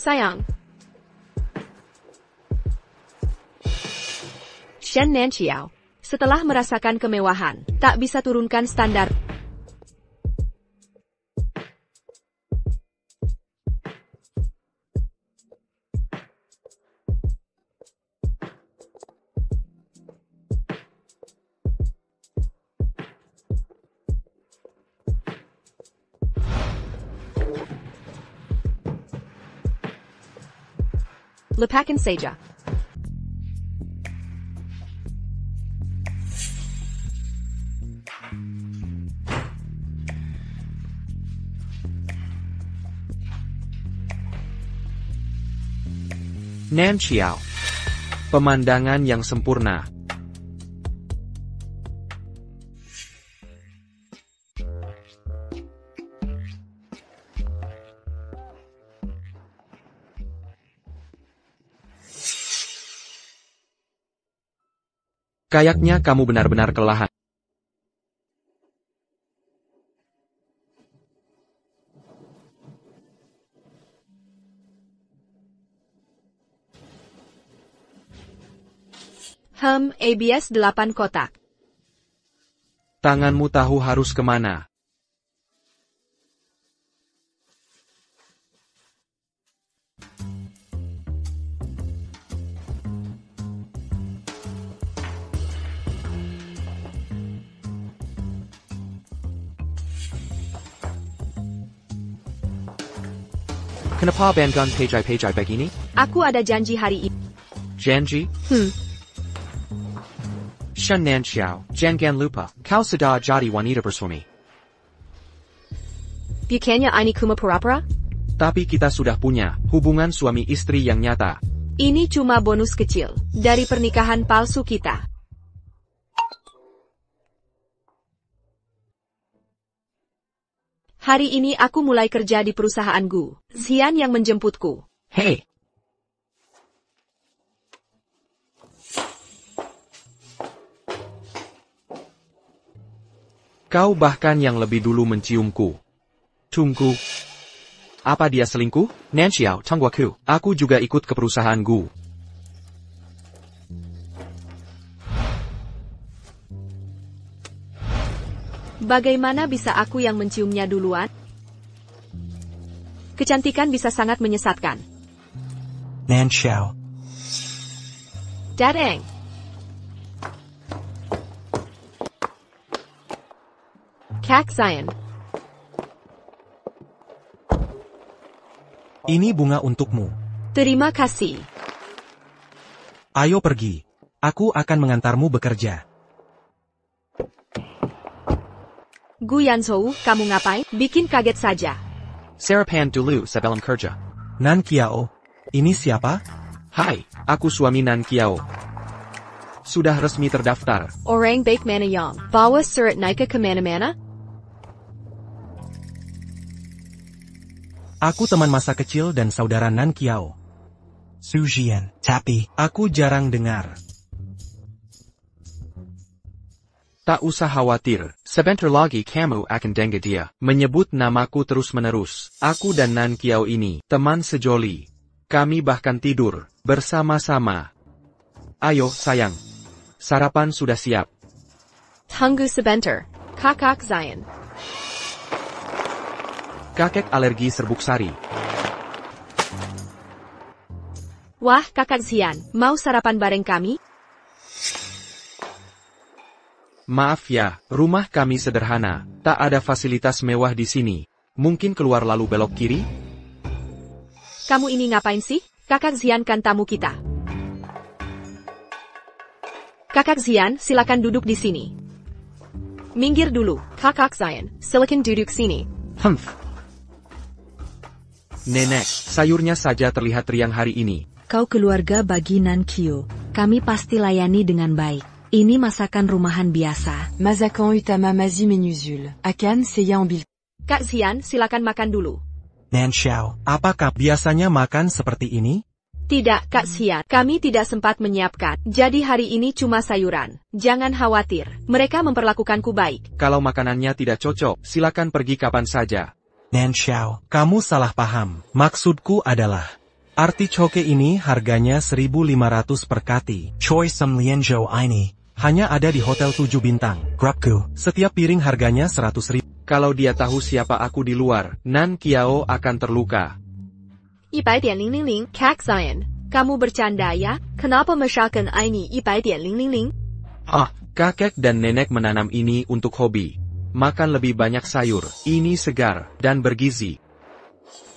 sayang. Shen Nanqiao. Setelah merasakan kemewahan, tak bisa turunkan standar. Lepakan saja. Nanqiao. Pemandangan yang sempurna. Kayaknya kamu benar-benar kelelahan. ABS 8 kotak. Tanganmu tahu harus kemana. Kenapa banggaan pejai-pejai begini? Aku ada janji hari ini. Janji? Shen Nanqiao, jangan lupa, kau sudah jadi wanita bersuami. Bukannya ini cuma pura-pura? Tapi kita sudah punya hubungan suami istri yang nyata. Ini cuma bonus kecil dari pernikahan palsu kita. Hari ini aku mulai kerja di perusahaan Gu Xian yang menjemputku. Hei! Kau bahkan yang lebih dulu menciumku. Tunggu. Apa dia selingkuh? Nanqiao, tunggu aku. Aku juga ikut ke perusahaan Gu. Bagaimana bisa aku yang menciumnya duluan? Kecantikan bisa sangat menyesatkan. Nanqiao. Dadeng. Kak Zion. Ini bunga untukmu. Terima kasih. Ayo pergi. Aku akan mengantarmu bekerja. Gu Yanzhou, kamu ngapain? Bikin kaget saja. Sarapan dulu sebelum kerja. Nanqiao, ini siapa? Hai, aku suami Nanqiao. Sudah resmi terdaftar. Orang baik mana yang bawa surat nikah kemana-mana? Aku teman masa kecil dan saudara Nanqiao. Su Jian, tapi aku jarang dengar. Tak usah khawatir, sebentar lagi kamu akan dengar dia menyebut namaku terus-menerus. Aku dan Nanqiao ini teman sejoli. Kami bahkan tidur bersama-sama. Ayo sayang, sarapan sudah siap. Tunggu sebentar, Kakak Zion. Kakek alergi serbuk sari. Wah, Kakak Zian, mau sarapan bareng kami? Maaf ya, rumah kami sederhana, tak ada fasilitas mewah di sini. Mungkin keluar lalu belok kiri? Kamu ini ngapain sih? Kakak Zian kan tamu kita. Kakak Zian, silakan duduk di sini. Minggir dulu, Kakak Zian, silakan duduk sini. Nenek, sayurnya saja terlihat riang hari ini. Kau keluarga bagi Nanqiao. Kami pasti layani dengan baik. Ini masakan rumahan biasa. Mazakan utama mazi menusul. Akan seya ambil. Kak Zian, silakan makan dulu. Nanqiao, apakah biasanya makan seperti ini? Tidak, Kak Zian. Kami tidak sempat menyiapkan. Jadi hari ini cuma sayuran. Jangan khawatir. Mereka memperlakukanku baik. Kalau makanannya tidak cocok, silakan pergi kapan saja. Nanqiao, kamu salah paham. Maksudku adalah, Artichoke ini harganya 1.500 per kati. Choi Sum Lianzhou ini. Hanya ada di Hotel 7 Bintang. Grabku. Setiap piring harganya 100.000. Kalau dia tahu siapa aku di luar, Nan Kiao akan terluka. 100.000, Kak Zion. Kamu bercanda ya? Kenapa masakan ini 100.000? Kakek dan nenek menanam ini untuk hobi. Makan lebih banyak sayur, ini segar, dan bergizi.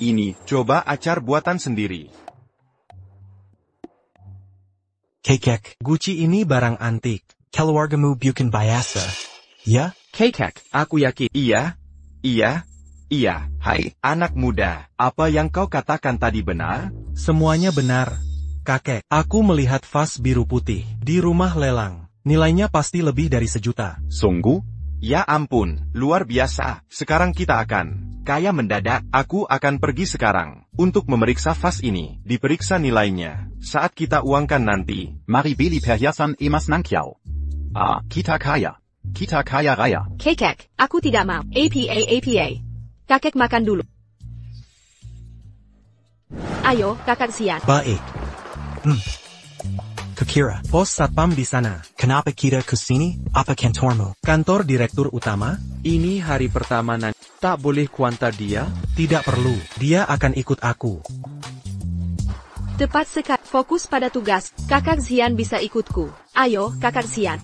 Ini, coba acar buatan sendiri. Kekek. Gucci ini barang antik. Keluargamu bukan biasa. Ya? Kekek, aku yakin. Iya. Hai, anak muda, apa yang kau katakan tadi benar? Semuanya benar. Kakek, aku melihat vas biru putih di rumah lelang. Nilainya pasti lebih dari 1 juta. Sungguh? Ya ampun, luar biasa. Sekarang kita akan kaya mendadak. Aku akan pergi sekarang untuk memeriksa vas ini. Diperiksa nilainya. Saat kita uangkan nanti. Mari beli perhiasan emas Nan Kiao. Kita kaya. Kita kaya raya. Kekek, aku tidak mau. APA. Kakek makan dulu. Ayo, kakak siap. Baik. Kukira. Pos satpam di sana. Kenapa kita kesini? Apa kantormu? Kantor direktur utama? Ini hari pertama Nan. Tak boleh kuantar dia? Tidak perlu. Dia akan ikut aku. Tepat sekali. Fokus pada tugas. Kakak Xian bisa ikutku. Ayo, kakak Xian.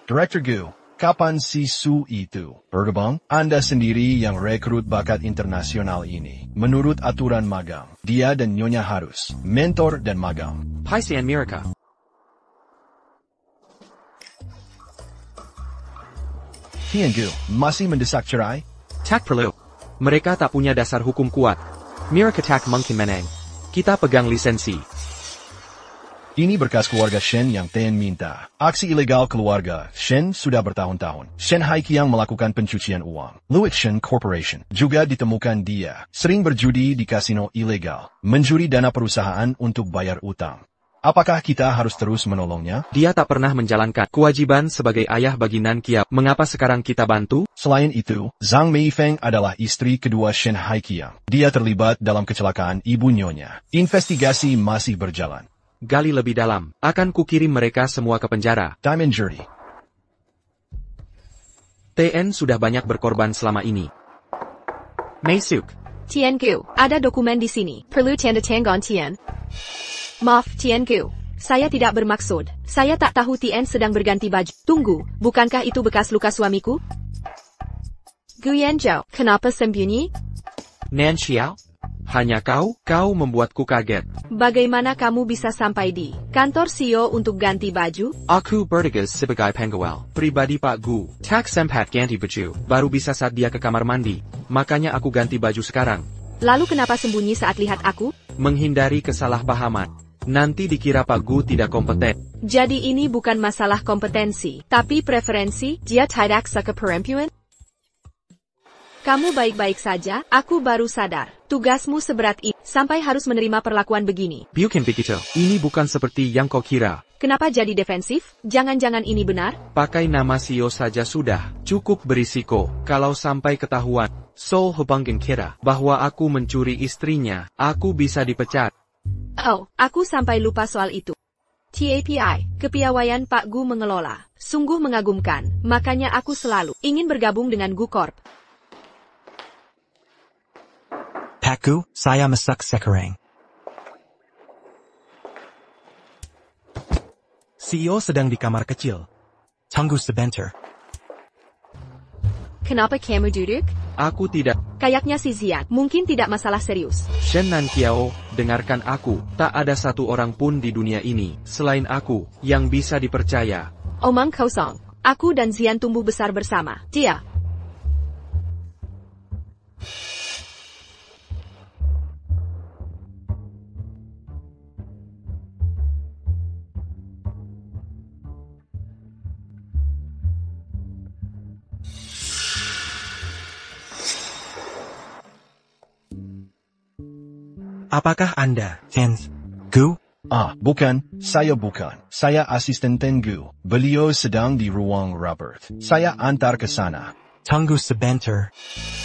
Director Gu, kapan si Su itu berkembang? Anda sendiri yang rekrut bakat internasional ini. Menurut aturan magang, dia dan Nyonya harus mentor dan magang. Hai Sian Mirika. Tian Gu, masih mendesak cerai? Tak perlu. Mereka tak punya dasar hukum kuat. Mirika tak mungkin menang. Kita pegang lisensi. Ini berkas keluarga Shen yang Tian minta. Aksi ilegal keluarga Shen sudah bertahun-tahun. Shen Haiqiang melakukan pencucian uang. Luix Shen Corporation juga ditemukan dia sering berjudi di kasino ilegal, mencuri dana perusahaan untuk bayar utang. Apakah kita harus terus menolongnya? Dia tak pernah menjalankan kewajiban sebagai ayah bagi Nan Kiao. Mengapa sekarang kita bantu? Selain itu, Zhang Meifeng adalah istri kedua Shen Haiqiang. Dia terlibat dalam kecelakaan ibu nyonya. Investigasi masih berjalan. Gali lebih dalam. Akan kukirim mereka semua ke penjara. Diamond Jury. TN sudah banyak berkorban selama ini. Meisuk. Tianku, ada dokumen di sini. Perlu tanda tangan Tian. Maaf, Tianku. Saya tidak bermaksud. Saya tak tahu Tian sedang berganti baju. Tunggu, bukankah itu bekas luka suamiku? Guyanzhou, kenapa sembunyi? Nan Xiao? Hanya kau membuatku kaget. Bagaimana kamu bisa sampai di kantor CEO untuk ganti baju? Aku bertugas sebagai pengawal pribadi Pak Gu. Tak sempat ganti baju, baru bisa saat dia ke kamar mandi. Makanya aku ganti baju sekarang. Lalu kenapa sembunyi saat lihat aku? Menghindari kesalahpahaman. Nanti dikira Pak Gu tidak kompeten. Jadi ini bukan masalah kompetensi, tapi preferensi. Dia tidak suka perempuan? Kamu baik-baik saja, aku baru sadar. Tugasmu seberat ini, sampai harus menerima perlakuan begini. Bukan begitu, ini bukan seperti yang kau kira. Kenapa jadi defensif? Jangan-jangan ini benar? Pakai nama CEO saja sudah, cukup berisiko. Kalau sampai ketahuan, Sol Hubanggen kira bahwa aku mencuri istrinya, aku bisa dipecat. Oh, aku sampai lupa soal itu. TAPI, kepiawaian Pak Gu mengelola, sungguh mengagumkan, makanya aku selalu ingin bergabung dengan Gu Corp. Pakku, saya masak sekarang. CEO sedang di kamar kecil. Tunggu sebentar. Kenapa kamu duduk? Aku tidak. Kayaknya si Zian, mungkin tidak masalah serius. Shen Nan Kiao, dengarkan aku. Tak ada satu orang pun di dunia ini, selain aku, yang bisa dipercaya. Omong kosong. Aku dan Zian tumbuh besar bersama. Dia. Apakah Anda? Gu? Bukan, saya bukan. Saya asisten Ten Gu. Beliau sedang di ruang Robert. Saya antar ke sana. Tunggu sebentar.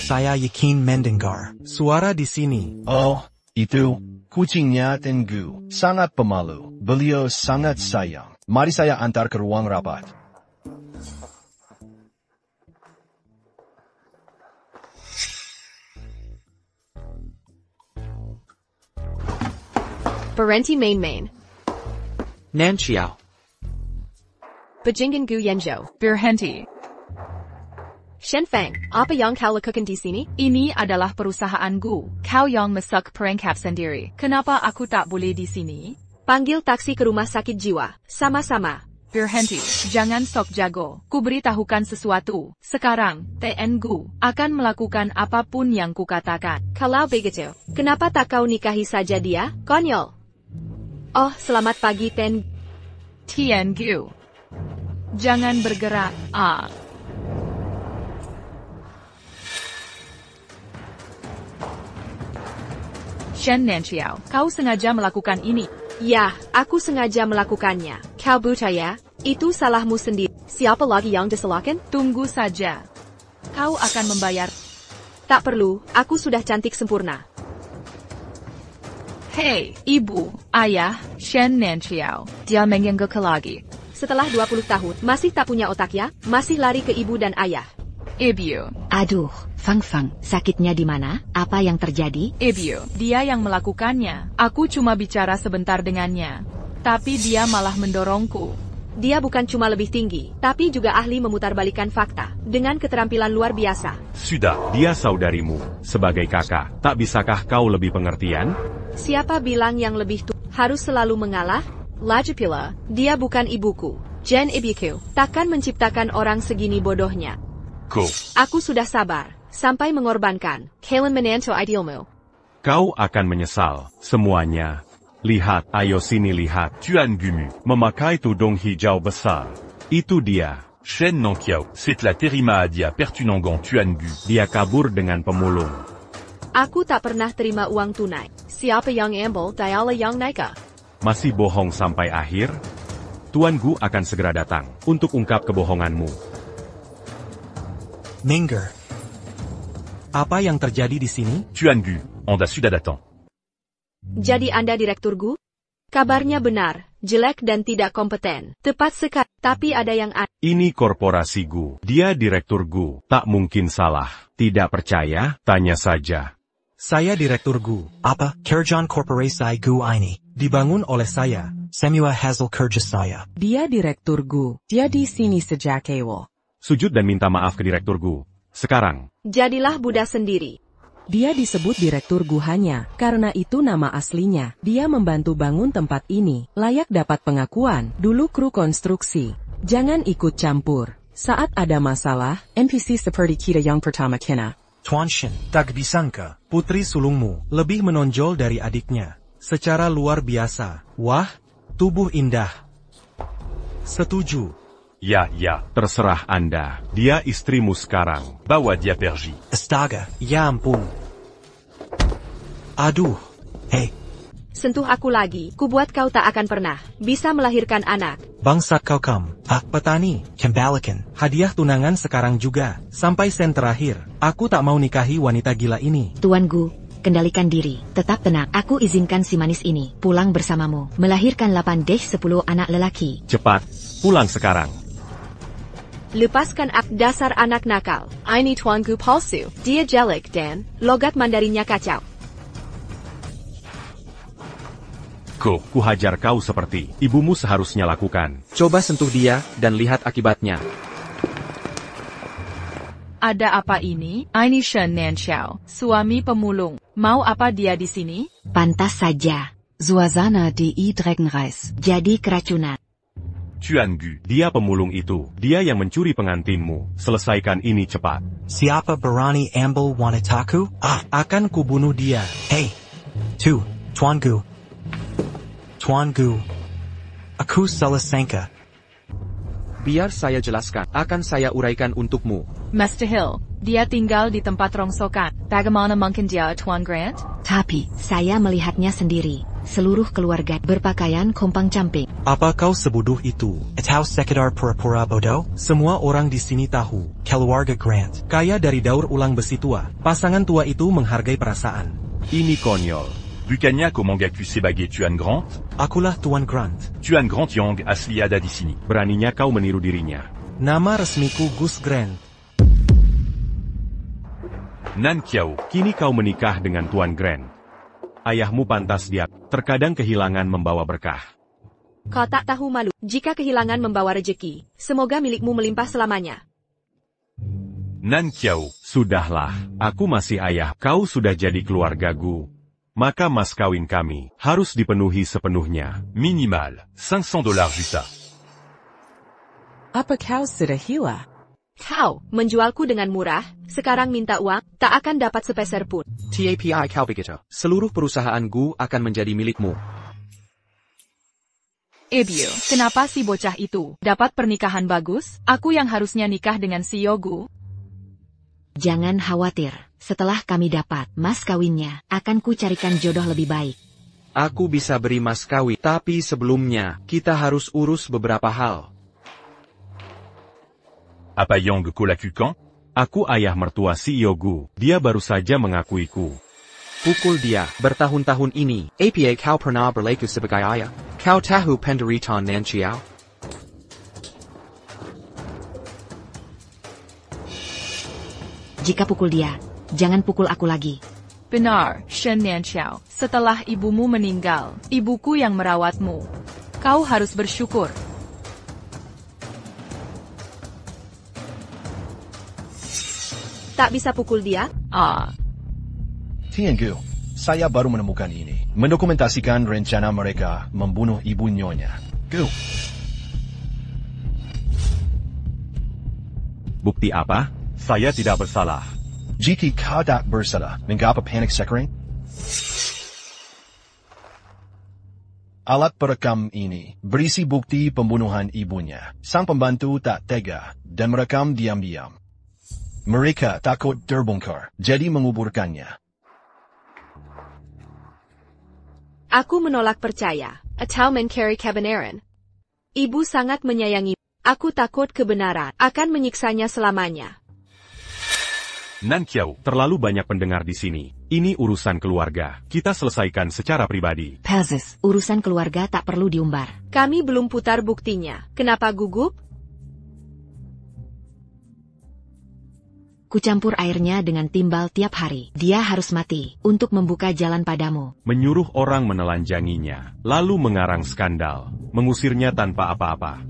Saya yakin mendengar. Suara di sini. Oh, itu kucingnya Tengu. Sangat pemalu. Beliau sangat sayang. Mari saya antar ke ruang rapat. Berhenti main-main. Nan Xiao. Bajingan gu Yenjo. Berhenti. Shen Feng, apa yang kau lakukan di sini? Ini adalah perusahaanku. Kau yang masak perangkap sendiri. Kenapa aku tak boleh di sini? Panggil taksi ke rumah sakit jiwa. Sama-sama. Berhenti. Jangan sok jago. Ku beritahukan sesuatu. Sekarang, TNGU akan melakukan apapun yang kukatakan. Kalau begitu, kenapa tak kau nikahi saja dia? Konyol. Oh, selamat pagi TNGU. Jangan bergerak. Shen Nanxiao, kau sengaja melakukan ini. Ya, aku sengaja melakukannya. Kau buta ya? Itu salahmu sendiri. Siapa lagi yang disalahkan? Tunggu saja. Kau akan membayar. Tak perlu, aku sudah cantik sempurna. Hei, ibu, ayah, Shen Nanxiao. Dia mengganggu lagi. Setelah 20 tahun, masih tak punya otak ya? Masih lari ke ibu dan ayah. Ibu. Aduh, Fang, sakitnya di mana? Apa yang terjadi? Ibu, dia yang melakukannya. Aku cuma bicara sebentar dengannya. Tapi dia malah mendorongku. Dia bukan cuma lebih tinggi, tapi juga ahli memutarbalikan fakta, dengan keterampilan luar biasa. Sudah, dia saudarimu. Sebagai kakak, tak bisakah kau lebih pengertian? Siapa bilang yang lebih tua harus selalu mengalah? Lagi pula, dia bukan ibuku. Jen ibuku, takkan menciptakan orang segini bodohnya. Aku sudah sabar, sampai mengorbankan Kalen menantu idealmu. Kau akan menyesal, semuanya. Lihat, ayo sini lihat. Tuan Gumu, memakai tudung hijau besar. Itu dia. Shen Nanxiao, c'est la terima dia pertunangan Tuan Gu. Dia kabur dengan pemulung. Aku tak pernah terima uang tunai. Siapa yang ambil, dialah yang naika. Masih bohong sampai akhir? Tuan Gu akan segera datang, untuk ungkap kebohonganmu. Mingger. Apa yang terjadi di sini? Tuan Gu, on sudah datang. Jadi Anda Direktur Gu? Kabarnya benar, jelek dan tidak kompeten. Tepat sekali, tapi ada yang aneh. Ini korporasi Gu. Dia Direktur Gu. Tak mungkin salah. Tidak percaya? Tanya saja. Saya Direktur Gu. Apa kerjaan korporasi Gu ini? Dibangun oleh saya. Semua hasil kerja saya. Dia Direktur Gu. Dia di sini sejak awal. Sujud dan minta maaf ke Direktur Gu. Sekarang. Jadilah Buddha sendiri. Dia disebut Direktur Gu hanya karena itu nama aslinya. Dia membantu bangun tempat ini, layak dapat pengakuan. Dulu kru konstruksi. Jangan ikut campur. Saat ada masalah, NPC seperti kita yang pertama kena. Tuan Shen, tak disangka, putri sulungmu lebih menonjol dari adiknya. Secara luar biasa. Wah, tubuh indah. Setuju. Ya, terserah Anda. Dia istrimu sekarang. Bawa dia pergi. Astaga, ya ampun. Aduh. Hei. Sentuh aku lagi, kubuat kau tak akan pernah bisa melahirkan anak. Bangsat kau petani. Kembalikan. Hadiah tunangan sekarang juga. Sampai sen terakhir. Aku tak mau nikahi wanita gila ini. Tuan Gu, kendalikan diri. Tetap tenang. Aku izinkan si manis ini pulang bersamamu. Melahirkan 8-10 anak lelaki. Cepat, pulang sekarang. Lepaskan dasar anak nakal. Ini Tuan Gu palsu. Dia jelek dan logat Mandarinnya kacau. Ku hajar kau seperti ibumu seharusnya lakukan. Coba sentuh dia, dan lihat akibatnya. Ada apa ini? Ini Shen Nanxiao, suami pemulung. Mau apa dia di sini? Pantas saja. Suasana di Dragonreis. Jadi keracunan. Tuan Gu, dia pemulung itu. Dia yang mencuri pengantinmu. Selesaikan ini cepat. Siapa berani ambil wanitaku? Akan kubunuh dia. Hei. Tuan Gu. Tuan Gu. Aku salah sangka. Biar saya jelaskan. Akan saya uraikan untukmu. Master Hill, dia tinggal di tempat rongsokan. Bagaimana mungkin dia Tuan Grant? Tapi, saya melihatnya sendiri. seluruh keluarga berpakaian kompang-camping. Apa kau sebodoh itu? Atau sekedar pura-pura bodoh? Semua orang di sini tahu. Keluarga Grant Kaya dari daur ulang besi tua. Pasangan tua itu menghargai perasaan. Ini konyol. Bukannya kau mengaku sebagai Tuan Grant? Akulah Tuan Grant. Tuan Grant yang asli ada di sini. Beraninya kau meniru dirinya. Nama resmiku Gus Grant. Nan Kiao, kini kau menikah dengan Tuan Grant. Ayahmu pantas dia, terkadang kehilangan membawa berkah. Kau tak tahu malu, jika kehilangan membawa rejeki, semoga milikmu melimpah selamanya. Nan Kiao, sudahlah, aku masih ayah, kau sudah jadi keluargaku. Maka mas kawin kami harus dipenuhi sepenuhnya. Minimal, $500 juta. Apa kau sudah gila? Kau menjualku dengan murah, sekarang minta uang, tak akan dapat sepeser pun. TAPI kau begitu. Seluruh perusahaan Gu akan menjadi milikmu. Ebio, kenapa si bocah itu dapat pernikahan bagus? Aku yang harusnya nikah dengan si Yogu. Jangan khawatir, setelah kami dapat mas kawinnya, akan ku carikan jodoh lebih baik. Aku bisa beri mas kawin, tapi sebelumnya, kita harus urus beberapa hal. Apa yang kau lakukan? Aku ayah mertua si Yogu, dia baru saja mengakuiku. Pukul dia, bertahun-tahun ini, APA kau pernah berlaku sebagai ayah. Kau tahu penderitaan Nan Chiao? Jika pukul dia, jangan pukul aku lagi. Benar, Shen Nianqiao. Setelah ibumu meninggal, ibuku yang merawatmu. Kau harus bersyukur. Tak bisa pukul dia? Tiangu, saya baru menemukan ini. Mendokumentasikan rencana mereka membunuh ibu nyonya. Gu. Bukti apa? Saya tidak bersalah. Jika kau tak bersalah, mengapa panik sekarang? Alat perekam ini berisi bukti pembunuhan ibunya. Sang pembantu tak tega dan merekam diam-diam. Mereka takut terbongkar, jadi menguburkannya. Aku menolak percaya, atau mencari kebenaran. Ibu sangat menyayangi. Aku takut kebenaran akan menyiksanya selamanya. Nan Kiao, terlalu banyak pendengar di sini. Ini urusan keluarga. Kita selesaikan secara pribadi. Pelzis, urusan keluarga tak perlu diumbar. Kami belum putar buktinya. Kenapa gugup? Kucampur airnya dengan timbal tiap hari. Dia harus mati untuk membuka jalan padamu. Menyuruh orang menelanjanginya, lalu mengarang skandal, mengusirnya tanpa apa-apa.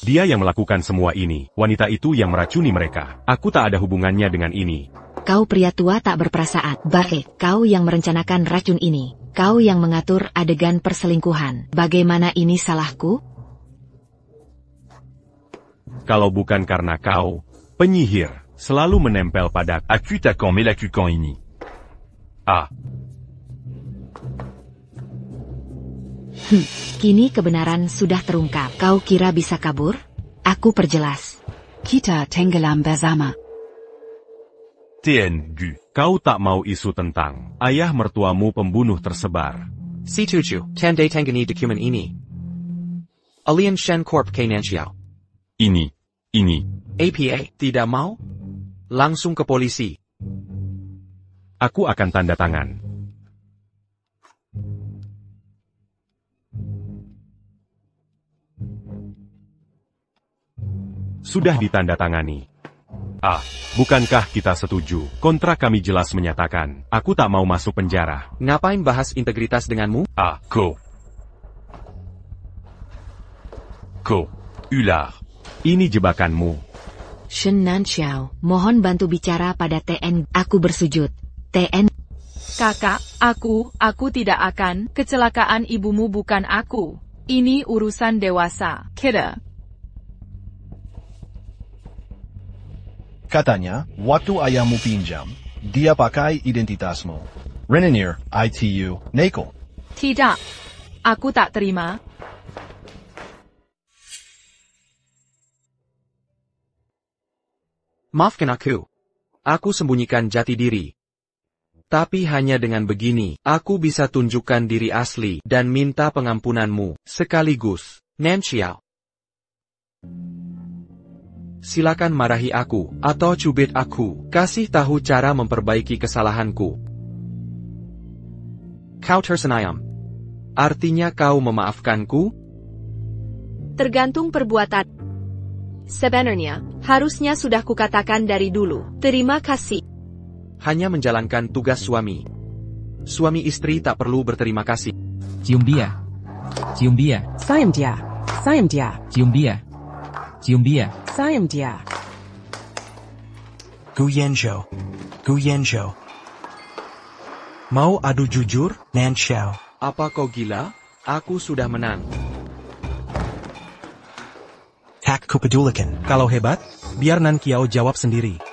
Dia yang melakukan semua ini, wanita itu yang meracuni mereka. Aku tak ada hubungannya dengan ini. Kau pria tua tak berperasaan. Baik, kau yang merencanakan racun ini. Kau yang mengatur adegan perselingkuhan. Bagaimana ini salahku? Kalau bukan karena kau, penyihir, selalu menempel pada Aku takkan melakukan ini. Kini kebenaran sudah terungkap. Kau kira bisa kabur? Aku perjelas. Kita tenggelam bersama. TNG. Kau tak mau isu tentang ayah mertuamu pembunuh tersebar. Si tuju, tanda tangani dokumen ini. Alien Shen Corp K Nanxiao. Ini. APA, tidak mau? Langsung ke polisi. Aku akan tanda tangan. Sudah ditandatangani. Bukankah kita setuju? Kontrak kami jelas menyatakan, aku tak mau masuk penjara. Ngapain bahas integritas denganmu? Ular. Ini jebakanmu. Shen Nanxiao, mohon bantu bicara pada TN. Aku bersujud. TN. Kakak, aku tidak akan. Kecelakaan ibumu bukan aku. Ini urusan dewasa. Kita. Katanya, waktu ayahmu pinjam, dia pakai identitasmu. Renenir, ITU, Neko. Tidak. Aku tak terima. Maafkan aku. Aku sembunyikan jati diri. Tapi hanya dengan begini, aku bisa tunjukkan diri asli dan minta pengampunanmu, sekaligus. Nan Xiao. Silakan marahi aku, atau cubit aku, kasih tahu cara memperbaiki kesalahanku. Kau tersenyum. Artinya kau memaafkanku? Tergantung perbuatan. Sebenarnya, harusnya sudah kukatakan dari dulu. Terima kasih. Hanya menjalankan tugas suami. Suami istri tak perlu berterima kasih. Cium dia. Cium dia. Sayang dia. Sayang dia. Cium dia. Cium dia. Sayang dia. Gu Yanzhou. Gu Yanzhou. Mau adu jujur? Nan Xiao. Apa kau gila? Aku sudah menang. Tak kupedulikan. Kalau hebat, biar Nan Qiao jawab sendiri.